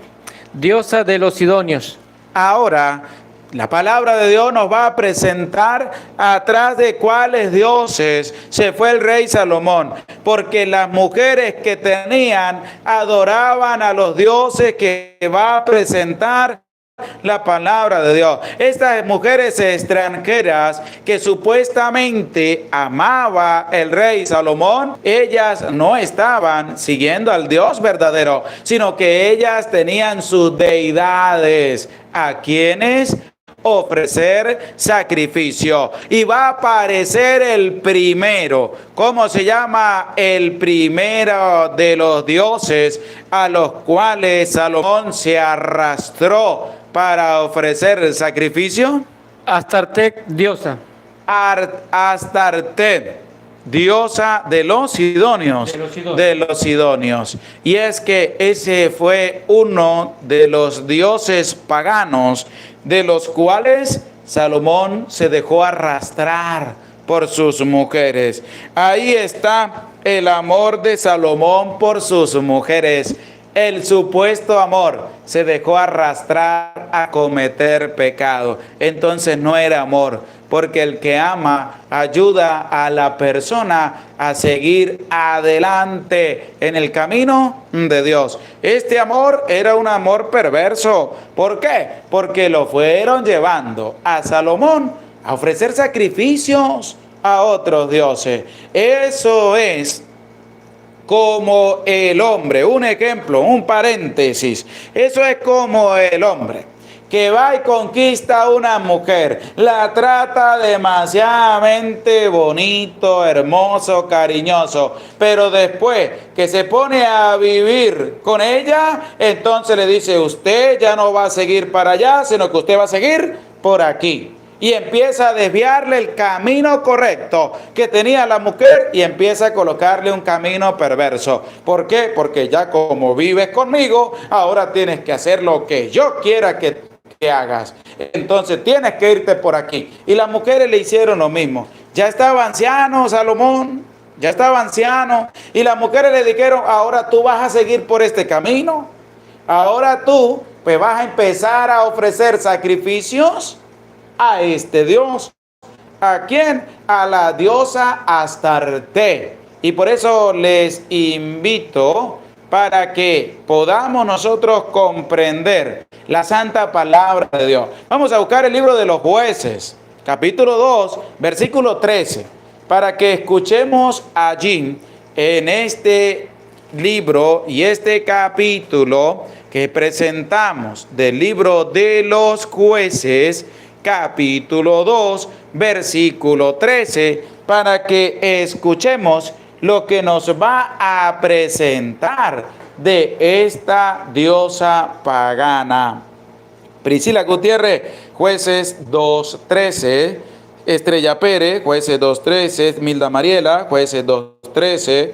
diosa de los sidonios. Ahora, la palabra de Dios nos va a presentar atrás de cuáles dioses se fue el rey Salomón, porque las mujeres que tenían adoraban a los dioses que va a presentar la palabra de Dios. Estas mujeres extranjeras que supuestamente amaba el rey Salomón, ellas no estaban siguiendo al Dios verdadero, sino que ellas tenían sus deidades a quienes ofrecer sacrificio. Y va a aparecer el primero. ¿Cómo se llama el primero de los dioses a los cuales Salomón se arrastró para ofrecer el sacrificio? Astartet, diosa. Astartet, diosa de los sidonios. De los sidonios. Y es que ese fue uno de los dioses paganos de los cuales Salomón se dejó arrastrar por sus mujeres. Ahí está el amor de Salomón por sus mujeres. El supuesto amor se dejó arrastrar a cometer pecado. Entonces no era amor, porque el que ama ayuda a la persona a seguir adelante en el camino de Dios. Este amor era un amor perverso. ¿Por qué? Porque lo fueron llevando a Salomón a ofrecer sacrificios a otros dioses. Eso es como el hombre, un ejemplo, un paréntesis. Eso es como el hombre que va y conquista a una mujer, la trata demasiadamente bonito, hermoso, cariñoso, pero después que se pone a vivir con ella, entonces le dice: usted ya no va a seguir para allá, sino que usted va a seguir por aquí. Y empieza a desviarle el camino correcto que tenía la mujer y empieza a colocarle un camino perverso. ¿Por qué? Porque ya como vives conmigo, ahora tienes que hacer lo que yo quiera que hagas. Entonces tienes que irte por aquí. Y las mujeres le hicieron lo mismo. Ya estaba anciano Salomón, ya estaba anciano. Y las mujeres le dijeron: ahora tú vas a seguir por este camino. Ahora tú pues vas a empezar a ofrecer sacrificios a este Dios. ¿A quién? A la diosa Astarté. Y por eso les invito para que podamos nosotros comprender la santa palabra de Dios. Vamos a buscar el libro de los Jueces, capítulo 2, versículo 13, para que escuchemos allí en este libro y este capítulo que presentamos del libro de los Jueces, capítulo 2, versículo 13, para que escuchemos lo que nos va a presentar de esta diosa pagana. Priscila Gutiérrez, Jueces 2:13, Estrella Pérez, Jueces 2:13, Milda Mariela, Jueces 2:13,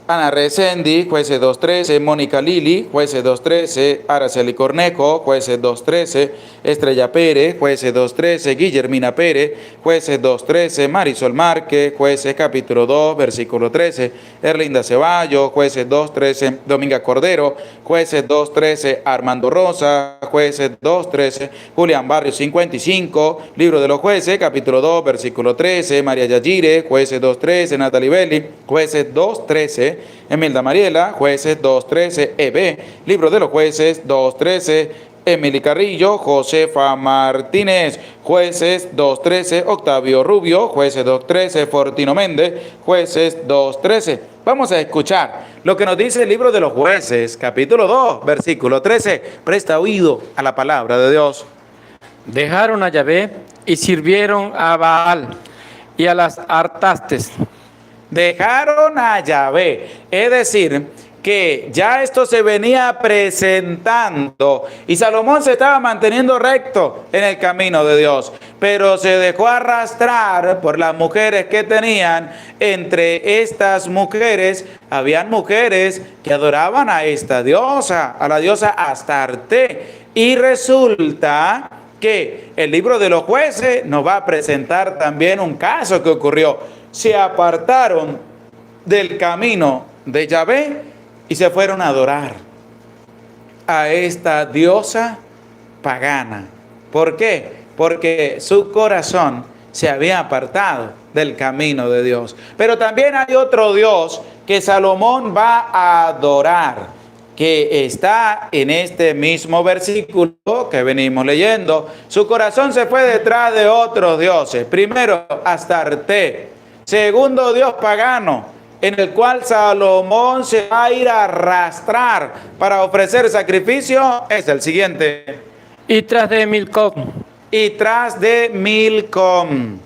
Ana Resendi, Jueces 2:13, Mónica Lili, Jueces 2:13, Araceli Cornejo, Jueces 2:13, Estrella Pérez, Jueces 2:13, Guillermina Pérez, Jueces 2:13, Marisol Márquez, Jueces capítulo 2, versículo 13, Erlinda Ceballos, Jueces 2:13, Dominga Cordero, Jueces 2:13, Armando Rosa, Jueces 2:13, Julián Barrio 55, Libro de los Jueces, capítulo 2, versículo 13, María Yayire, Jueces 2:13, Natalie Belli, Jueces 2:13, 2.13, Emilda Mariela, Jueces 2.13, EB, Libro de los Jueces 2.13, Emily Carrillo, Josefa Martínez, Jueces 2.13, Octavio Rubio, Jueces 2.13, Fortino Méndez, Jueces 2.13. Vamos a escuchar lo que nos dice el Libro de los Jueces, capítulo 2, versículo 13. Presta oído a la palabra de Dios. Dejaron a Yahvé y sirvieron a Baal y a las Artastes. Dejaron a Yahvé, es decir, que ya esto se venía presentando y Salomón se estaba manteniendo recto en el camino de Dios, pero se dejó arrastrar por las mujeres que tenían. Entre estas mujeres habían mujeres que adoraban a esta diosa, a la diosa Astarte, y resulta que el Libro de los Jueces nos va a presentar también un caso que ocurrió. Se apartaron del camino de Yahvé y se fueron a adorar a esta diosa pagana. ¿Por qué? Porque su corazón se había apartado del camino de Dios. Pero también hay otro Dios que Salomón va a adorar, que está en este mismo versículo que venimos leyendo. Su corazón se fue detrás de otros dioses. Primero, Astarte. Segundo, dios pagano, en el cual Salomón se va a ir a arrastrar para ofrecer sacrificio, es el siguiente. Y tras de Milcom. Y tras de Milcom,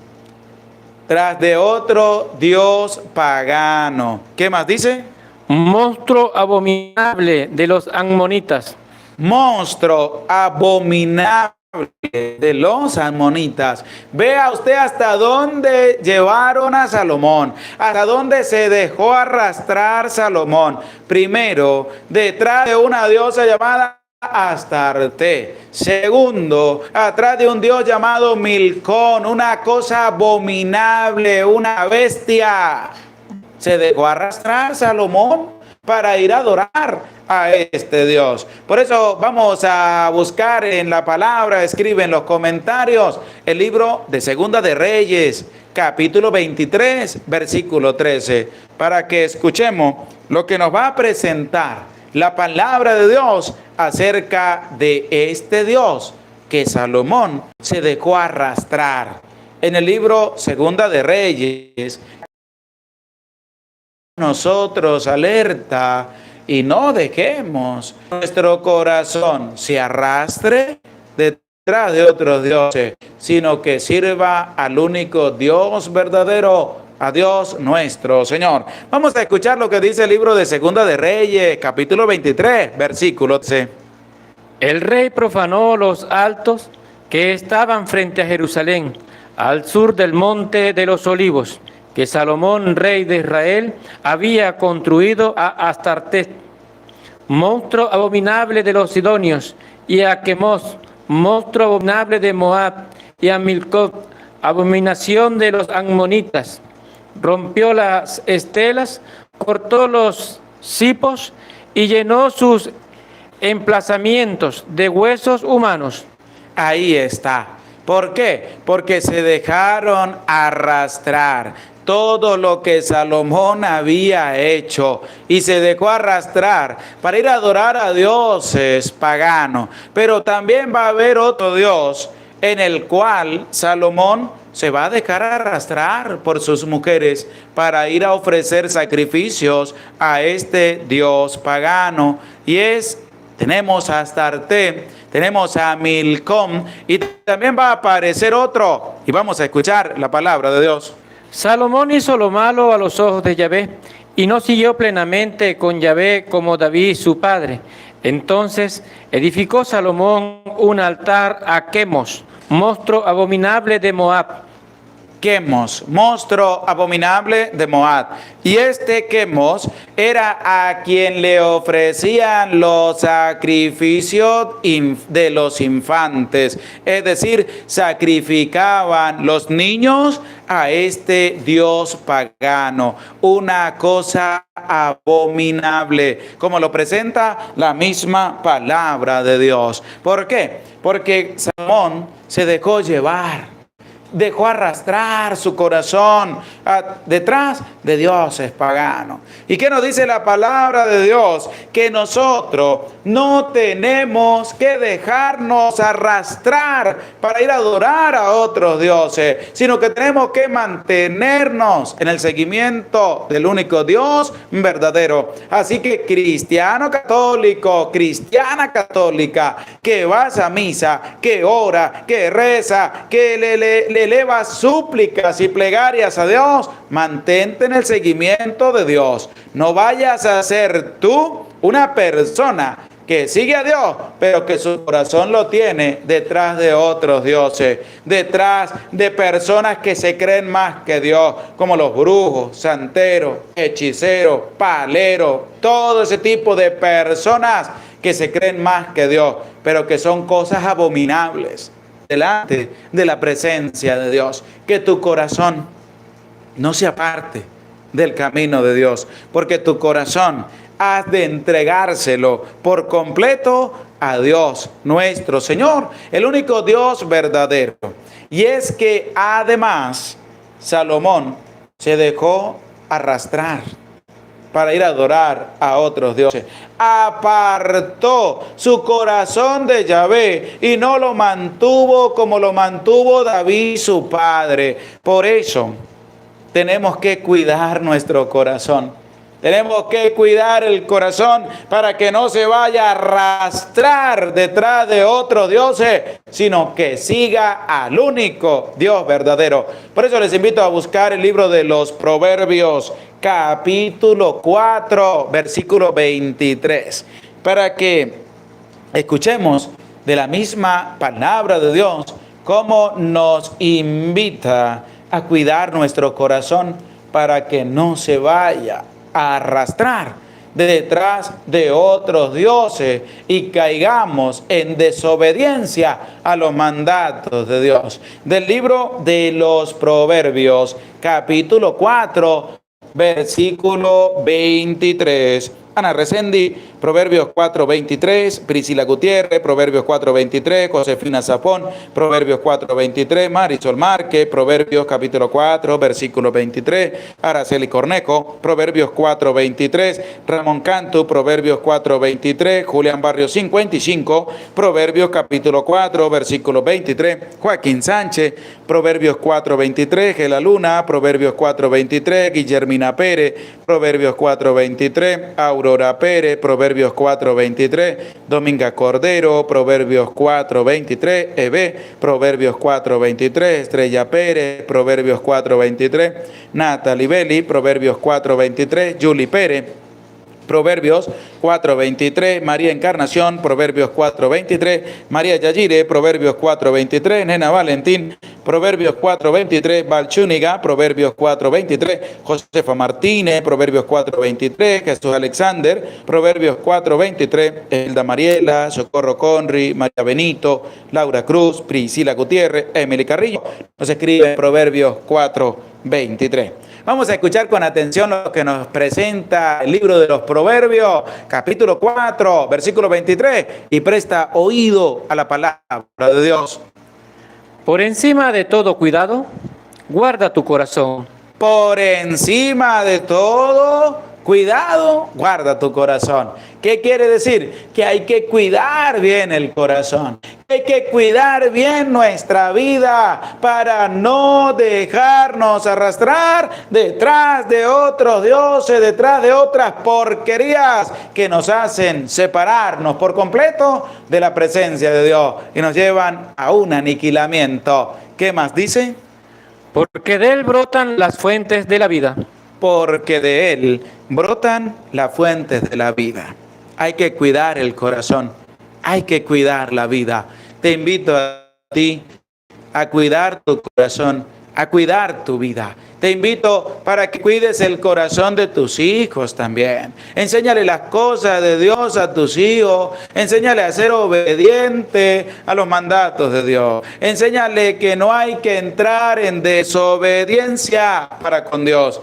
tras de otro dios pagano. ¿Qué más dice? Monstruo abominable de los amonitas. Monstruo abominable de los amonitas. Vea usted hasta dónde llevaron a Salomón, hasta dónde se dejó arrastrar Salomón. Primero, detrás de una diosa llamada Astarte. Segundo, atrás de un dios llamado Milcón, una cosa abominable, una bestia. Se dejó arrastrar Salomón para ir a adorar a este Dios. Por eso vamos a buscar en la palabra, escribe en los comentarios, el libro de Segunda de Reyes, capítulo 23, versículo 13, para que escuchemos lo que nos va a presentar la palabra de Dios acerca de este Dios que Salomón se dejó arrastrar. En el libro Segunda de Reyes, nosotros alerta y no dejemos nuestro corazón se arrastre detrás de otros dioses, sino que sirva al único Dios verdadero, a Dios nuestro Señor. Vamos a escuchar lo que dice el libro de Segunda de Reyes, capítulo 23, versículo 13. El rey profanó los altos que estaban frente a Jerusalén, al sur del monte de los olivos, que Salomón, rey de Israel, había construido a Astarte, monstruo abominable de los sidonios, y a Quemos, monstruo abominable de Moab, y a Milcom, abominación de los amonitas. Rompió las estelas, cortó los cipos y llenó sus emplazamientos de huesos humanos. Ahí está. ¿Por qué? Porque se dejaron arrastrar. Todo lo que Salomón había hecho y se dejó arrastrar para ir a adorar a dioses paganos. Pero también va a haber otro Dios en el cual Salomón se va a dejar arrastrar por sus mujeres para ir a ofrecer sacrificios a este Dios pagano. Y tenemos a Astarte, tenemos a Milcom y también va a aparecer otro. Y vamos a escuchar la palabra de Dios. Salomón hizo lo malo a los ojos de Yahvé y no siguió plenamente con Yahvé como David su padre. Entonces edificó Salomón un altar a Quemos, monstruo abominable de Moab. Quemos, monstruo abominable de Moab. Y este Quemos era a quien le ofrecían los sacrificios de los infantes. Es decir, sacrificaban los niños a este dios pagano. Una cosa abominable, como lo presenta la misma palabra de Dios. ¿Por qué? Porque Salomón se dejó llevar. dejó arrastrar su corazón detrás de dioses paganos. ¿Y qué nos dice la palabra de Dios? Que nosotros no tenemos que dejarnos arrastrar para ir a adorar a otros dioses, sino que tenemos que mantenernos en el seguimiento del único Dios verdadero. Así que cristiano católico, cristiana católica, que vas a misa, que ora, que reza, que le eleva súplicas y plegarias a Dios, mantente en el seguimiento de Dios. No vayas a ser tú una persona que sigue a Dios, pero que su corazón lo tiene detrás de otros dioses, detrás de personas que se creen más que Dios, como los brujos, santeros, hechiceros, paleros, todo ese tipo de personas que se creen más que Dios, pero que son cosas abominables delante de la presencia de Dios. Que tu corazón no se aparte del camino de Dios, porque tu corazón has de entregárselo por completo a Dios, nuestro Señor, el único Dios verdadero. Y es que además Salomón se dejó arrastrar para ir a adorar a otros dioses. Apartó su corazón de Yahvé y no lo mantuvo como lo mantuvo David, su padre. Por eso tenemos que cuidar nuestro corazón. Tenemos que cuidar el corazón para que no se vaya a arrastrar detrás de otros dioses, sino que siga al único Dios verdadero. Por eso les invito a buscar el libro de los Proverbios, capítulo 4, versículo 23, para que escuchemos de la misma palabra de Dios cómo nos invita a cuidar nuestro corazón para que no se vaya a arrastrar detrás de otros dioses y caigamos en desobediencia a los mandatos de Dios. Del libro de los Proverbios, capítulo 4, versículo 23. Ana Resendi, Proverbios 4:23, Priscila Gutiérrez, Proverbios 4:23, Josefina Zapón, Proverbios 4:23, Marisol Márquez, Proverbios capítulo 4, versículo 23, Araceli Cornejo, Proverbios 4:23, Ramón Cantu, Proverbios 4:23, Julián Barrio 55, Proverbios capítulo 4, versículo 23, Joaquín Sánchez, Proverbios 4:23, Gela Luna, Proverbios 4:23, Guillermina Pérez, Proverbios 4:23, Aurora Pérez, Proverbios 4:23, Dominga Cordero, Proverbios 4:23, Eve, Proverbios 4:23, Estrella Pérez, Proverbios 4:23, Natalie Belli, Proverbios 4:23, Julie Pérez, Proverbios 4:23, María Encarnación, Proverbios 4:23, María Yayire, Proverbios 4:23, Nena Valentín, Proverbios 4:23, Valchúniga, Proverbios 4:23, Josefa Martínez, Proverbios 4:23, Jesús Alexander, Proverbios 4:23, Elda Mariela, Socorro Conri, María Benito, Laura Cruz, Priscila Gutiérrez, Emily Carrillo, nos escribe Proverbios 4:23. Vamos a escuchar con atención lo que nos presenta el libro de los Proverbios, capítulo 4, versículo 23, y presta oído a la palabra de Dios. Por encima de todo cuidado, guarda tu corazón. Por encima de todo cuidado, guarda tu corazón. ¿Qué quiere decir? Que hay que cuidar bien el corazón. Hay que cuidar bien nuestra vida para no dejarnos arrastrar detrás de otros dioses, detrás de otras porquerías que nos hacen separarnos por completo de la presencia de Dios y nos llevan a un aniquilamiento. ¿Qué más dice? Porque de él brotan las fuentes de la vida. Porque de él brotan las fuentes de la vida. Hay que cuidar el corazón, hay que cuidar la vida. Te invito a ti a cuidar tu corazón, a cuidar tu vida. Te invito para que cuides el corazón de tus hijos también. Enséñale las cosas de Dios a tus hijos. Enséñale a ser obediente a los mandatos de Dios. Enséñale que no hay que entrar en desobediencia para con Dios,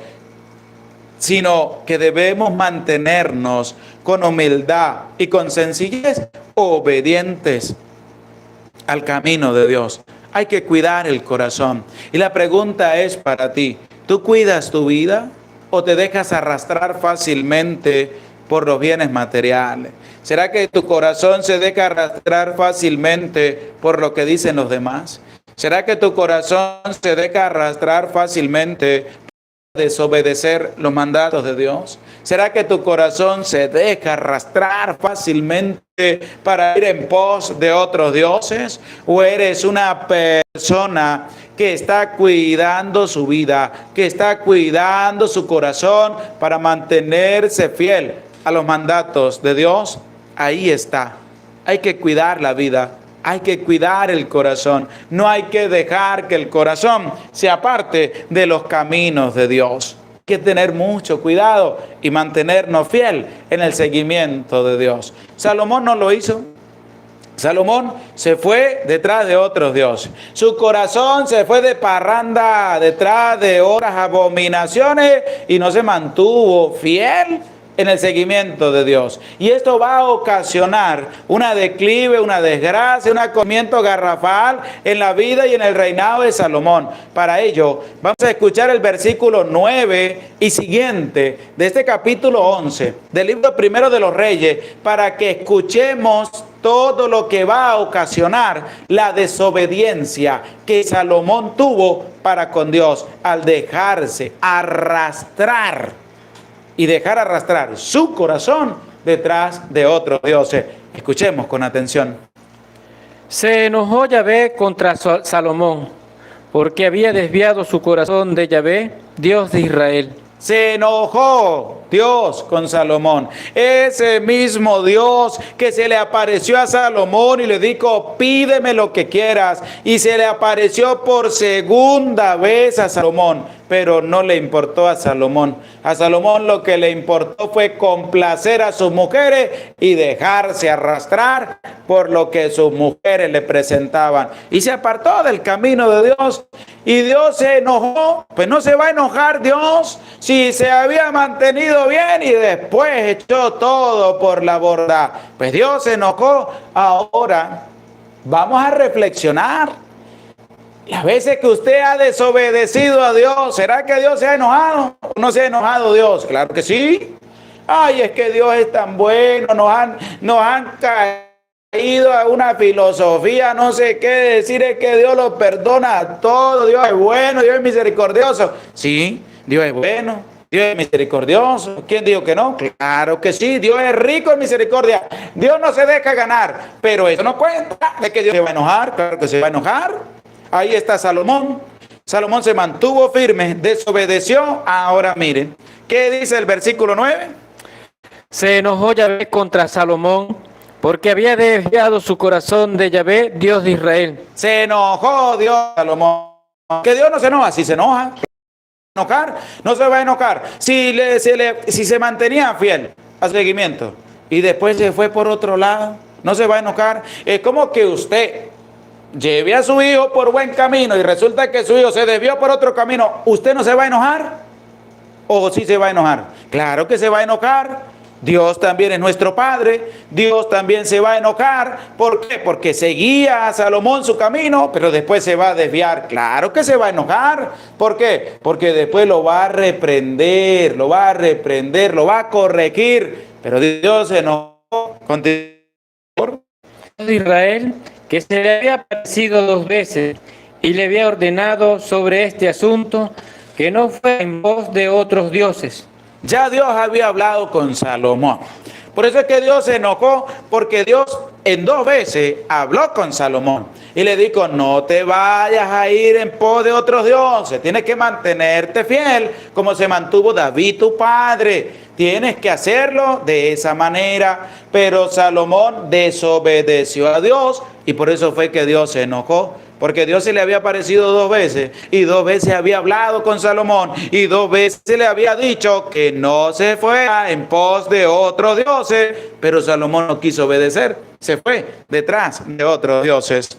sino que debemos mantenernos con humildad y con sencillez obedientes al camino de Dios, hay que cuidar el corazón. Y la pregunta es para ti, ¿tú cuidas tu vida o te dejas arrastrar fácilmente por los bienes materiales? ¿Será que tu corazón se deja arrastrar fácilmente por lo que dicen los demás? ¿Será que tu corazón se deja arrastrar fácilmente por desobedecer los mandatos de Dios? ¿Será que tu corazón se deja arrastrar fácilmente para ir en pos de otros dioses? ¿O eres una persona que está cuidando su vida, que está cuidando su corazón para mantenerse fiel a los mandatos de Dios? Ahí está. Hay que cuidar la vida, hay que cuidar el corazón. No hay que dejar que el corazón se aparte de los caminos de Dios. Hay que tener mucho cuidado y mantenernos fiel en el seguimiento de Dios. Salomón no lo hizo. Salomón se fue detrás de otros dioses. Su corazón se fue de parranda detrás de otras abominaciones y no se mantuvo fiel en el seguimiento de Dios. Y esto va a ocasionar una declive, una desgracia, un acomimiento garrafal en la vida y en el reinado de Salomón. Para ello, vamos a escuchar el versículo 9 y siguiente de este capítulo 11 del libro primero de los Reyes, para que escuchemos todo lo que va a ocasionar la desobediencia que Salomón tuvo para con Dios al dejarse arrastrar y dejar arrastrar su corazón detrás de otros dioses. Escuchemos con atención. Se enojó Yahvé contra Salomón, porque había desviado su corazón de Yahvé, Dios de Israel. Se enojó Dios con Salomón. Ese mismo Dios que se le apareció a Salomón y le dijo, pídeme lo que quieras. Y se le apareció por segunda vez a Salomón, pero no le importó a Salomón. A Salomón lo que le importó fue complacer a sus mujeres y dejarse arrastrar por lo que sus mujeres le presentaban. Y se apartó del camino de Dios. Y Dios se enojó. Pues no se va a enojar Dios si se había mantenido bien y después echó todo por la borda. Pues Dios se enojó. Ahora vamos a reflexionar. Las veces que usted ha desobedecido a Dios, ¿será que Dios se ha enojado? ¿O no se ha enojado Dios? Claro que sí. Ay, es que Dios es tan bueno, nos han caído a una filosofía, no sé qué decir, es que Dios lo perdona a todo, Dios es bueno, Dios es misericordioso. Sí, Dios es bueno, Dios es misericordioso. ¿Quién dijo que no? Claro que sí, Dios es rico en misericordia. Dios no se deja ganar, pero eso no cuenta de que Dios se va a enojar. Claro que se va a enojar. Ahí está Salomón. Salomón se mantuvo firme, desobedeció. Ahora miren, ¿qué dice el versículo 9? Se enojó Yahvé contra Salomón, porque había desviado su corazón de Yahvé, Dios de Israel. Se enojó Dios Salomón. Que Dios no se enoja, si se enoja. Enojar, no se va a enojar. Si se mantenía fiel al seguimiento y después se fue por otro lado, no se va a enojar. Es como que usted lleve a su hijo por buen camino y resulta que su hijo se desvió por otro camino. ¿Usted no se va a enojar? ¿O sí se va a enojar? Claro que se va a enojar. Dios también es nuestro Padre. Dios también se va a enojar. ¿Por qué? Porque seguía a Salomón su camino, pero después se va a desviar. Claro que se va a enojar. ¿Por qué? Porque después lo va a reprender, lo va a corregir. Pero Dios se enojó contigo. De Israel, que se le había aparecido 2 veces y le había ordenado sobre este asunto que no fue en voz de otros dioses. Ya Dios había hablado con Salomón. Por eso es que Dios se enojó, porque Dios en 2 veces habló con Salomón y le dijo, no te vayas a ir en pos de otros dioses, tienes que mantenerte fiel como se mantuvo David tu padre. Tienes que hacerlo de esa manera. Pero Salomón desobedeció a Dios y por eso fue que Dios se enojó. Porque Dios se le había aparecido 2 veces y 2 veces había hablado con Salomón y 2 veces le había dicho que no se fuera en pos de otros dioses. Pero Salomón no quiso obedecer, se fue detrás de otros dioses.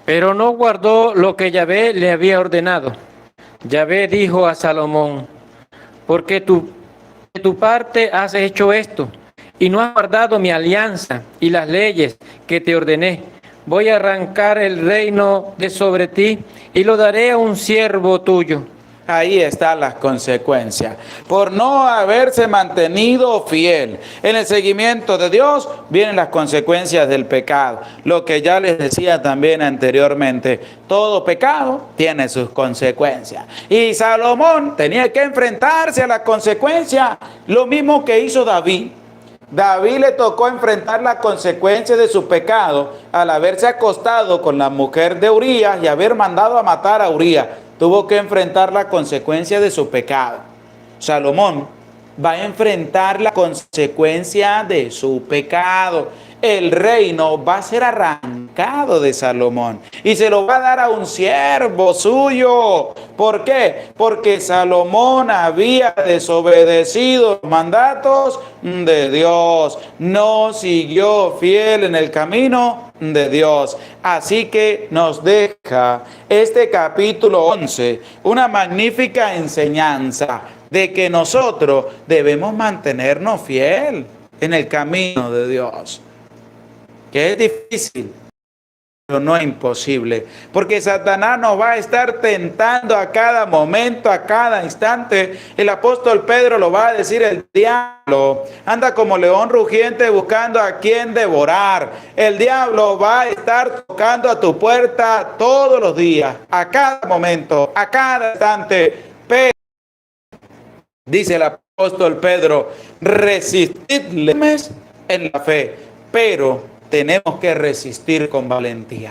Pero no guardó lo que Yahvé le había ordenado. Yahvé dijo a Salomón, porque de tu parte has hecho esto, y no has guardado mi alianza y las leyes que te ordené. voy a arrancar el reino de sobre ti y lo daré a un siervo tuyo. Ahí están las consecuencias. Por no haberse mantenido fiel en el seguimiento de Dios, vienen las consecuencias del pecado. Lo que ya les decía también anteriormente, todo pecado tiene sus consecuencias. Y Salomón tenía que enfrentarse a las consecuencias, lo mismo que hizo David. David le tocó enfrentar las consecuencias de su pecado al haberse acostado con la mujer de Urías y haber mandado a matar a Urías. Tuvo que enfrentar la consecuencia de su pecado. Salomón va a enfrentar la consecuencia de su pecado. El reino va a ser arrancado de Salomón y se lo va a dar a un siervo suyo. ¿Por qué? Porque Salomón había desobedecido los mandatos de Dios, no siguió fiel en el camino de Dios. Así que nos deja este capítulo 11 una magnífica enseñanza de que nosotros debemos mantenernos fiel en el camino de Dios. Que es difícil, pero no es imposible, porque Satanás nos va a estar tentando a cada momento, a cada instante. El apóstol Pedro lo va a decir: el diablo anda como león rugiente buscando a quien devorar. El diablo va a estar tocando a tu puerta todos los días, a cada momento, a cada instante. Pero, dice el apóstol Pedro, resistidles en la fe, pero tenemos que resistir con valentía.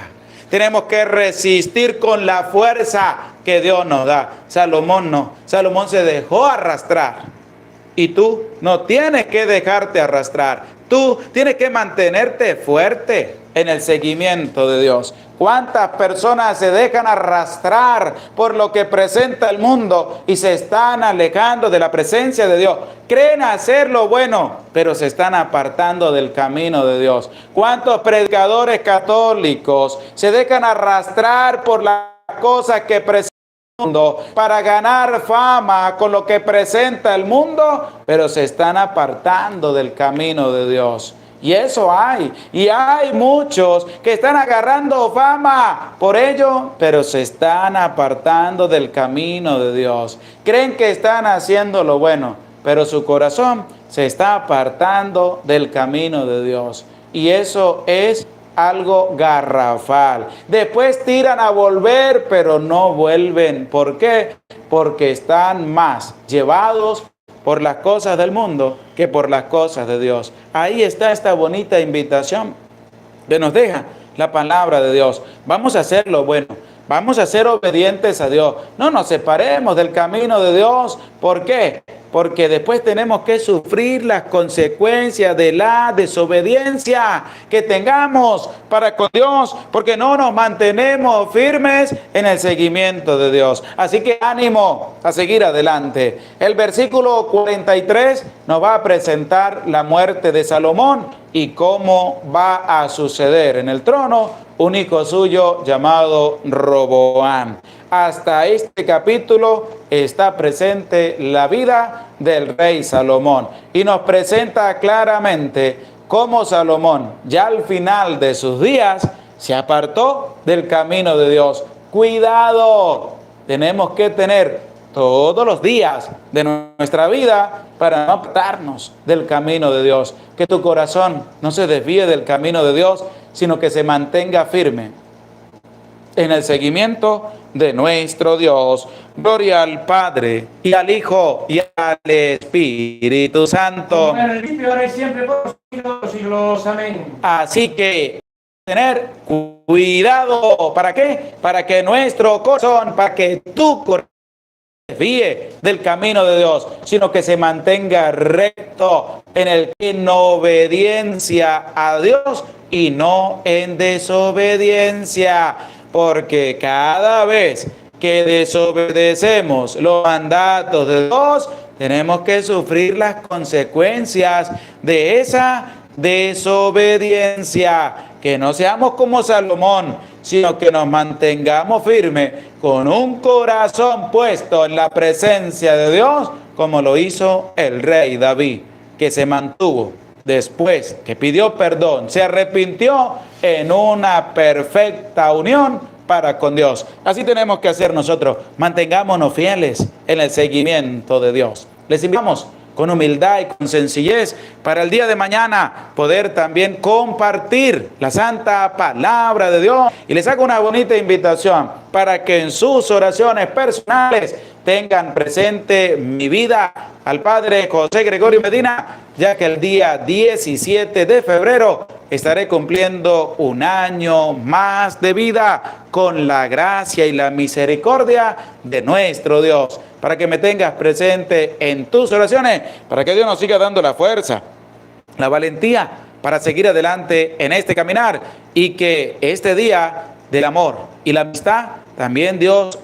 Tenemos que resistir con la fuerza que Dios nos da. Salomón no. Salomón se dejó arrastrar. Y tú no tienes que dejarte arrastrar. Tú tienes que mantenerte fuerte en el seguimiento de Dios. ¿Cuántas personas se dejan arrastrar por lo que presenta el mundo y se están alejando de la presencia de Dios? Creen hacer lo bueno, pero se están apartando del camino de Dios. ¿Cuántos predicadores católicos se dejan arrastrar por las cosas que presenta el mundo para ganar fama con lo que presenta el mundo, pero se están apartando del camino de Dios? Y eso hay, y hay muchos que están agarrando fama por ello, pero se están apartando del camino de Dios. Creen que están haciendo lo bueno, pero su corazón se está apartando del camino de Dios. Y eso es algo garrafal. Después tiran a volver, pero no vuelven. ¿Por qué? Porque están más llevados por las cosas del mundo que por las cosas de Dios. Ahí está esta bonita invitación que nos deja la palabra de Dios. Vamos a hacer lo bueno. Vamos a ser obedientes a Dios. No nos separemos del camino de Dios. ¿Por qué? Porque después tenemos que sufrir las consecuencias de la desobediencia que tengamos para con Dios, porque no nos mantenemos firmes en el seguimiento de Dios. Así que ánimo a seguir adelante. El versículo 43 nos va a presentar la muerte de Salomón y cómo va a suceder en el trono un hijo suyo llamado Roboam. Hasta este capítulo está presente la vida del rey Salomón y nos presenta claramente cómo Salomón, ya al final de sus días, se apartó del camino de Dios. ¡Cuidado! Tenemos que tener todos los días de nuestra vida para no apartarnos del camino de Dios. Que tu corazón no se desvíe del camino de Dios, sino que se mantenga firme en el seguimiento de nuestro Dios. Gloria al Padre, y al Hijo, y al Espíritu Santo. Como en el principio, ahora y siempre, por los siglos de los siglos. Amén. Así que tener cuidado. ¿Para qué? Para que nuestro corazón, para que tu corazón desvíe del camino de Dios, sino que se mantenga recto en obediencia a Dios y no en desobediencia, porque cada vez que desobedecemos los mandatos de Dios, tenemos que sufrir las consecuencias de esa desobediencia. Que no seamos como Salomón, sino que nos mantengamos firmes con un corazón puesto en la presencia de Dios, como lo hizo el rey David, que se mantuvo después, que pidió perdón, se arrepintió en una perfecta unión para con Dios. Así tenemos que hacer nosotros. Mantengámonos fieles en el seguimiento de Dios. Les invitamos con humildad y con sencillez para el día de mañana poder también compartir la santa palabra de Dios. Y les hago una bonita invitación para que en sus oraciones personales tengan presente mi vida al Padre José Gregorio Medina, ya que el día 17 de febrero estaré cumpliendo un año más de vida con la gracia y la misericordia de nuestro Dios. Para que me tengas presente en tus oraciones, para que Dios nos siga dando la fuerza, la valentía para seguir adelante en este caminar, y que este día del amor y la amistad también Dios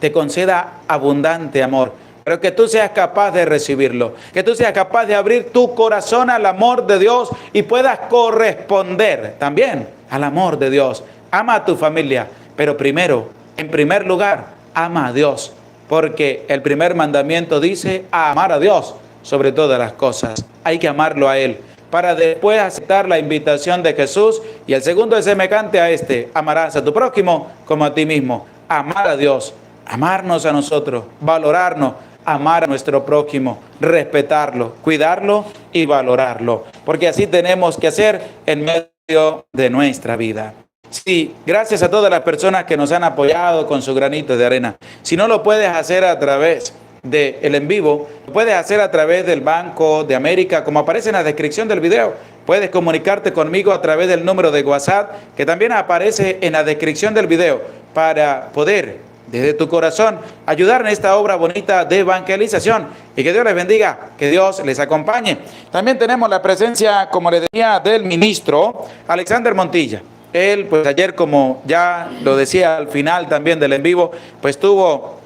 te conceda abundante amor, pero que tú seas capaz de recibirlo, que tú seas capaz de abrir tu corazón al amor de Dios y puedas corresponder también al amor de Dios. Ama a tu familia, pero primero, en primer lugar, ama a Dios, porque el primer mandamiento dice amar a Dios sobre todas las cosas. Hay que amarlo a Él para después aceptar la invitación de Jesús, y el segundo es semejante a este: amarás a tu prójimo como a ti mismo. Amar a Dios, amarnos a nosotros, valorarnos, amar a nuestro prójimo, respetarlo, cuidarlo y valorarlo, porque así tenemos que hacer en medio de nuestra vida. Sí, gracias a todas las personas que nos han apoyado con su granito de arena. Si no lo puedes hacer a través del en vivo, lo puedes hacer a través del Banco de América, como aparece en la descripción del video. Puedes comunicarte conmigo a través del número de WhatsApp, que también aparece en la descripción del video, para poder, desde tu corazón, ayudar en esta obra bonita de evangelización. Y que Dios les bendiga, que Dios les acompañe. También tenemos la presencia, como les decía, del ministro Alexander Montilla. Él, pues ayer, como ya lo decía al final también del en vivo, pues tuvo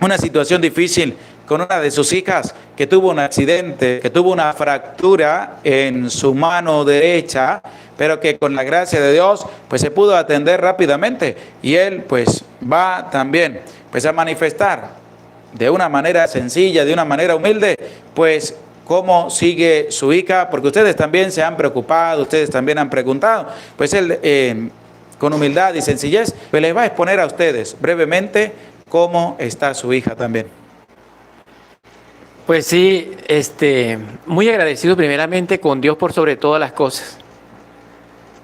una situación difícil con una de sus hijas, que tuvo un accidente, que tuvo una fractura en su mano derecha, pero que con la gracia de Dios pues se pudo atender rápidamente, y él pues va también pues a manifestar de una manera sencilla, de una manera humilde, pues cómo sigue su hija, porque ustedes también se han preocupado, ustedes también han preguntado. Pues él con humildad y sencillez pues les va a exponer a ustedes brevemente cómo está su hija también. Pues sí, muy agradecido primeramente con Dios por sobre todas las cosas.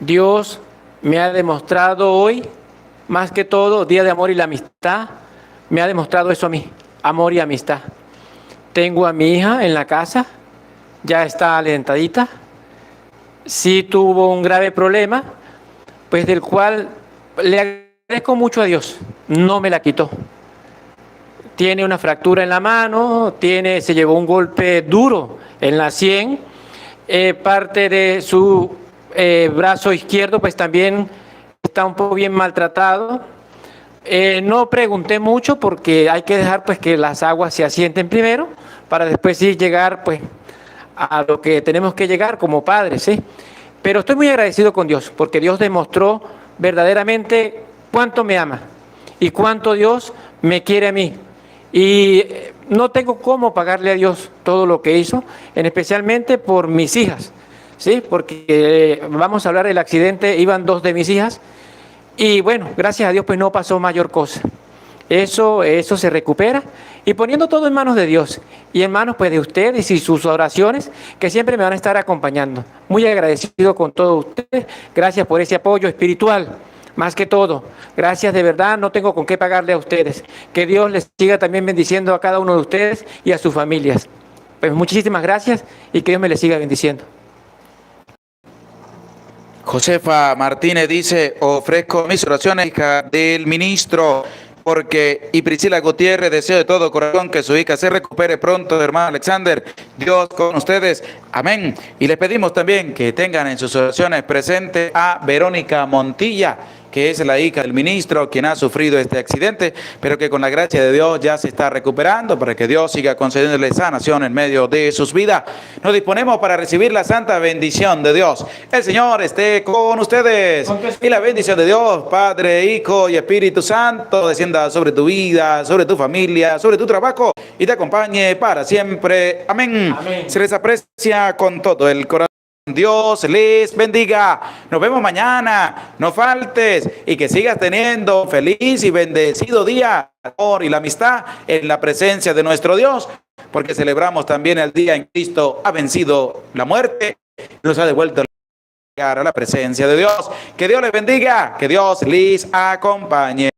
Dios me ha demostrado hoy, más que todo, Día de Amor y la Amistad, me ha demostrado eso a mí, amor y amistad. Tengo a mi hija en la casa, ya está alentadita. Sí tuvo un grave problema, pues del cual le agradezco mucho a Dios, no me la quitó. Tiene una fractura en la mano, se llevó un golpe duro en la sien, parte de su brazo izquierdo pues también está un poco bien maltratado. No pregunté mucho porque hay que dejar pues que las aguas se asienten primero para después sí llegar pues a lo que tenemos que llegar como padres, ¿sí? Pero estoy muy agradecido con Dios porque Dios demostró verdaderamente cuánto me ama y cuánto Dios me quiere a mí. Y no tengo cómo pagarle a Dios todo lo que hizo, especialmente por mis hijas, ¿sí? Porque vamos a hablar del accidente, iban 2 de mis hijas, y bueno, gracias a Dios pues no pasó mayor cosa. Eso se recupera, y poniendo todo en manos de Dios y en manos pues de ustedes y sus oraciones, que siempre me van a estar acompañando. Muy agradecido con todos ustedes, gracias por ese apoyo espiritual. Más que todo, gracias de verdad, no tengo con qué pagarle a ustedes. Que Dios les siga también bendiciendo a cada uno de ustedes y a sus familias. Pues muchísimas gracias y que Dios me les siga bendiciendo. Josefa Martínez dice: ofrezco mis oraciones, hija del ministro, y Priscila Gutiérrez, deseo de todo corazón que su hija se recupere pronto, hermano Alexander. Dios con ustedes, amén. Y les pedimos también que tengan en sus oraciones presente a Verónica Montilla, que es la hija del ministro, quien ha sufrido este accidente, pero que con la gracia de Dios ya se está recuperando, para que Dios siga concediéndole sanación en medio de sus vidas. Nos disponemos para recibir la santa bendición de Dios. El Señor esté con ustedes. Y la bendición de Dios, Padre, Hijo y Espíritu Santo, descienda sobre tu vida, sobre tu familia, sobre tu trabajo, y te acompañe para siempre. Amén. Amén. Se les aprecia con todo el corazón. Dios les bendiga. Nos vemos mañana. No faltes y que sigas teniendo feliz y bendecido día. El amor y la amistad en la presencia de nuestro Dios, porque celebramos también el día en Cristo ha vencido la muerte y nos ha devuelto a la presencia de Dios. Que Dios les bendiga, que Dios les acompañe.